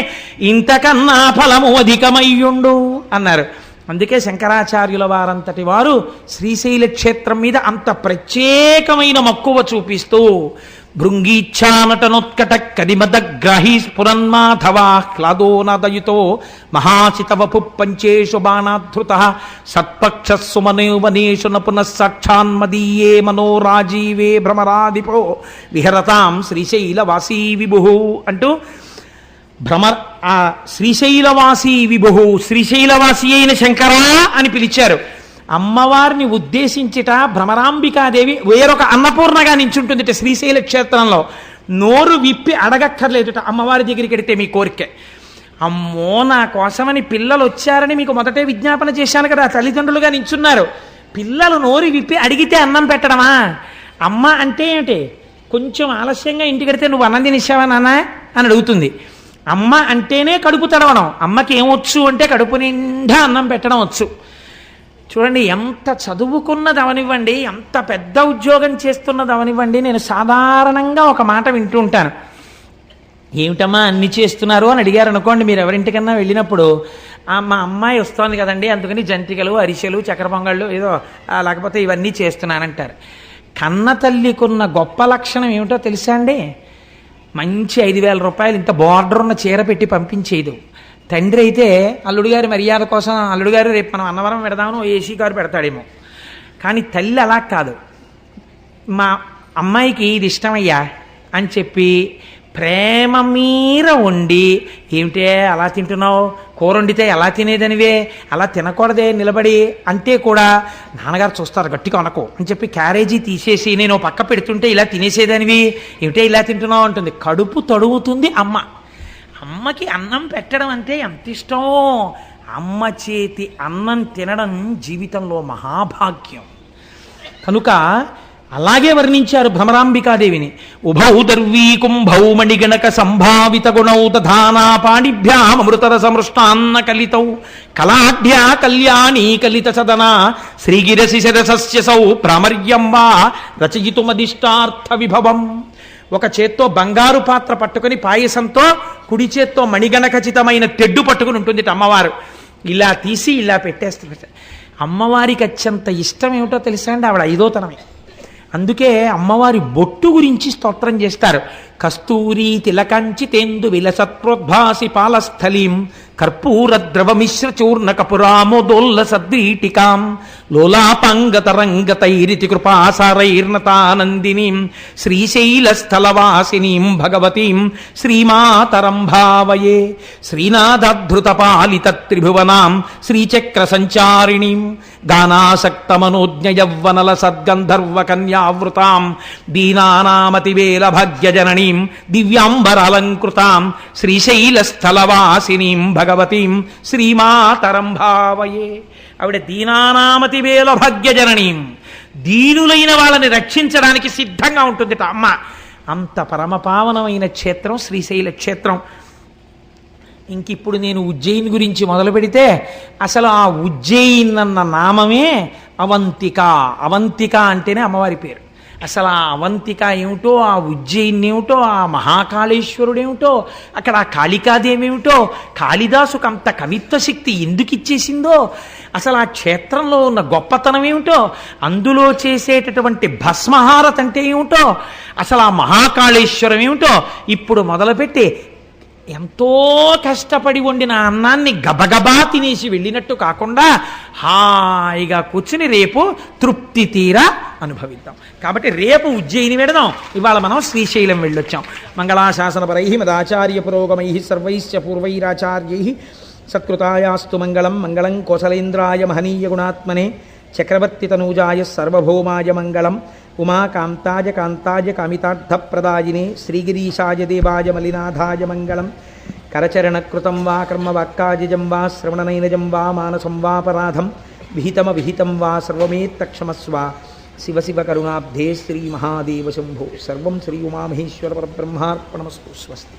Speaker 2: ఇంతకన్నా ఫలము అధికమయ్యుండు అన్నారు. అందుకే శంకరాచార్యుల వారంతటి వారు శ్రీశైల క్షేత్రం మీద అంత ప్రత్యేకమైన మక్కువ చూపిస్తూ భృంగీచ్ఛానటనోత్కట కదిమదగ్రాహీ స్ఫురన్మాధవాహ్లాదోనదయుతో మహాచితవపు పంచేషు బాణాధృత సత్పక్ష సుమనేవనేషు నపునః సాక్షాన్మదీయే మనోరాజీవే భ్రమరాధిపో విహరతాం శ్రీశైలవాసీ విభు అంటూ ఆ శ్రీశైలవాసీ విభు శ్రీశైలవాసి అయిన శంకరా అని పిలిచారు. అమ్మవారిని ఉద్దేశించిట భ్రమరాంబికాదేవి వేరొక అన్నపూర్ణగా నించుంటుందిట శ్రీశైల క్షేత్రంలో. నోరు విప్పి అడగక్కర్లేదుట అమ్మవారి దగ్గరికి వెడితే మీ కోరికే. అమ్మో నా కోసమని పిల్లలు వచ్చారని మీకు మొదటే విజ్ఞాపన చేశాను కదా, తల్లిదండ్రులుగా నించున్నారు. పిల్లలు నోరు విప్పి అడిగితే అన్నం పెట్టడమా? అమ్మ అంటే ఏమిటి? కొంచెం ఆలస్యంగా ఇంటికి వెడితే నువ్వు అన్నం తినేసావా నాన్న అని అడుగుతుంది. అమ్మ అంటేనే కడుపు తడవడం. అమ్మకి ఏమొచ్చు అంటే కడుపు నిండా అన్నం పెట్టడం వచ్చు. చూడండి, ఎంత చదువుకున్నది అవనివ్వండి, ఎంత పెద్ద ఉద్యోగం చేస్తున్నది అవనివ్వండి, నేను సాధారణంగా ఒక మాట వింటూ ఉంటాను. ఏమిటమ్మా అన్ని చేస్తున్నారు అని అడిగారు అనుకోండి, మీరు ఎవరింటికన్నా వెళ్ళినప్పుడు మా అమ్మాయి వస్తోంది కదండి అందుకని జంతికలు అరిసెలు చక్కెర పొంగళ్ళు ఏదో లేకపోతే ఇవన్నీ చేస్తున్నానంటారు. కన్న తల్లికున్న గొప్ప లక్షణం ఏమిటో తెలుసా అండి? మంచి 5,000 రూపాయలు ఇంత బార్డర్ ఉన్న చీర పెట్టి పంపించేదు. తండ్రి అయితే అల్లుడు గారి మర్యాద కోసం అల్లుడు గారు రేపు మనం అన్నవరం పెడదామని ఏసీ కారు పెడతాడేమో. కానీ తల్లి అలా కాదు. మా అమ్మాయికి ఇది ఇష్టమయ్యా అని చెప్పి ప్రేమ మీర వండి, ఏమిటే అలా తింటున్నావు, కూర వండితే ఎలా తినేదనివే, అలా తినకూడదే నిలబడి అంటే కూడా నాన్నగారు చూస్తారు గట్టిగా అనకో అని చెప్పి క్యారేజీ తీసేసి నేను పక్క పెడుతుంటే ఇలా తినేసేదానివి, ఏమిటే ఇలా తింటున్నావు అంటుంది. కడుపు తడుగుతుంది అమ్మ. అమ్మకి అన్నం పెట్టడం అంటే ఎంత ఇష్టం. అమ్మ చేతి అన్నం తినడం జీవితంలో మహాభాగ్యం. కనుక అలాగే వర్ణించారు భ్రమరాంబికాదేవిని. ఉభౌ దర్వీ కుంభౌ మణిగణక సంభావిత గుణౌ దధానా పాణిభ్యామృతర సమృష్టాన్న కలితౌ కళాఢ్యా కళ్యాణీ కలిత సదనా శ్రీగిరశిశరసస్యసౌ ప్రామర్యం వా రచయితుమదిష్టార్థ విభవం. ఒక చేత్తో బంగారు పాత్ర పట్టుకుని పాయసంతో, కుడి చేత్తో మణిగణఖచితమైన తెడ్డు పట్టుకుని ఉంటుంది అమ్మవారు. ఇలా తీసి ఇలా పెట్టేస్తారు. అమ్మవారికి అత్యంత ఇష్టం ఏమిటో తెలుసా అండి, ఆవిడ ఐదోతనమే. అందుకే అమ్మవారి బొట్టు గురించి స్తోత్రం చేస్తారు. కస్తూరీ తిలకంచితేందు విలసత్ప్రోద్భాసి పాలస్థలీం కర్పూర ద్రవమిశ్ర చూర్ణ కపురామోదోల్ల సద్వీటికాం లోలాపాంగతరంగతైరితి కృపాసారైర్నతానందినీం శ్రీశైలస్థలవాసినీం భగవతీం శ్రీమాతరం భావయే. శ్రీనాథధృతపాలిత త్రిభువనాం శ్రీచక్ర సంచారిణీం గానాసక్తమనోజ్ఞ యవ్వనల సద్గంధర్వ కన్యావృతాం దీనానామతివేల భాగ్యజననీం దివ్యాంబరాలంకృతాం శ్రీశైలస్థలవాసినీం భగవతీం శ్రీమాతరం భావయే. ఆవిడ దీనానామతివేల భాగ్యజననీం, దీనులైన వాళ్ళని రక్షించడానికి సిద్ధంగా ఉంటుంది అమ్మ. అంత పరమపావనమైన క్షేత్రం శ్రీశైల క్షేత్రం. ఇంకిప్పుడు నేను ఉజ్జయిన్ గురించి మొదలు పెడితే అసలు ఆ ఉజ్జయిన్ అన్న నామమే అవంతిక. అవంతిక అంటేనే అమ్మవారి పేరు. అసలు ఆ అవంతిక ఏమిటో, ఆ ఉజ్జయిన్ ఏమిటో, ఆ మహాకాళేశ్వరుడు ఏమిటో, అక్కడ ఆ కాళికాదేవి ఏమిటో, కాళిదాసుకు అంత కవిత్వ శక్తి ఎందుకు ఇచ్చేసిందో, అసలు ఆ క్షేత్రంలో ఉన్న గొప్పతనం ఏమిటో, అందులో చేసేటటువంటి భస్మహారత అంటే ఏమిటో, అసలు ఆ మహాకాళేశ్వరం ఏమిటో ఇప్పుడు మొదలుపెట్టి ఎంతో కష్టపడి వండిన అన్నాన్ని గబగబా తినేసి వెళ్ళినట్టు కాకుండా హాయిగా కూర్చుని రేపు తృప్తి తీరా అనుభవిద్దాం. కాబట్టి రేపు ఉజ్జయిని వెడదాం, ఇవాళ మనం శ్రీశైలం వెళ్ళొచ్చాం. మంగళాశాసనపరై మదాచార్య పురోగమై సర్వైశ్చ పూర్వైరాచార్యై సత్కృతాయాస్తు మంగళం. మంగళం కోసలేంద్రాయ మహనీయ గుణాత్మనే చక్రవర్తి తనూజాయ సర్వభౌమాయ మంగళం. ఉమాకాంతాయ కాంతాయ కామితార్థప్రదాయినే శ్రీగిరీశాయ దేవాయ మలినాథాయ మంగళం. కరచరణకృతం వా కర్మవాక్కాజం వా శ్రవణనైనజం వా మానసం వాపరాధం విహితమవిహితం వా సర్వమేత్తక్షమస్వ. శివ శివ కరుణాబ్ధే శ్రీ మహాదేవ శంభో. సర్వం శ్రీ ఉమామహేశ్వర పరబ్రహ్మార్పణమస్తు. స్వస్తి.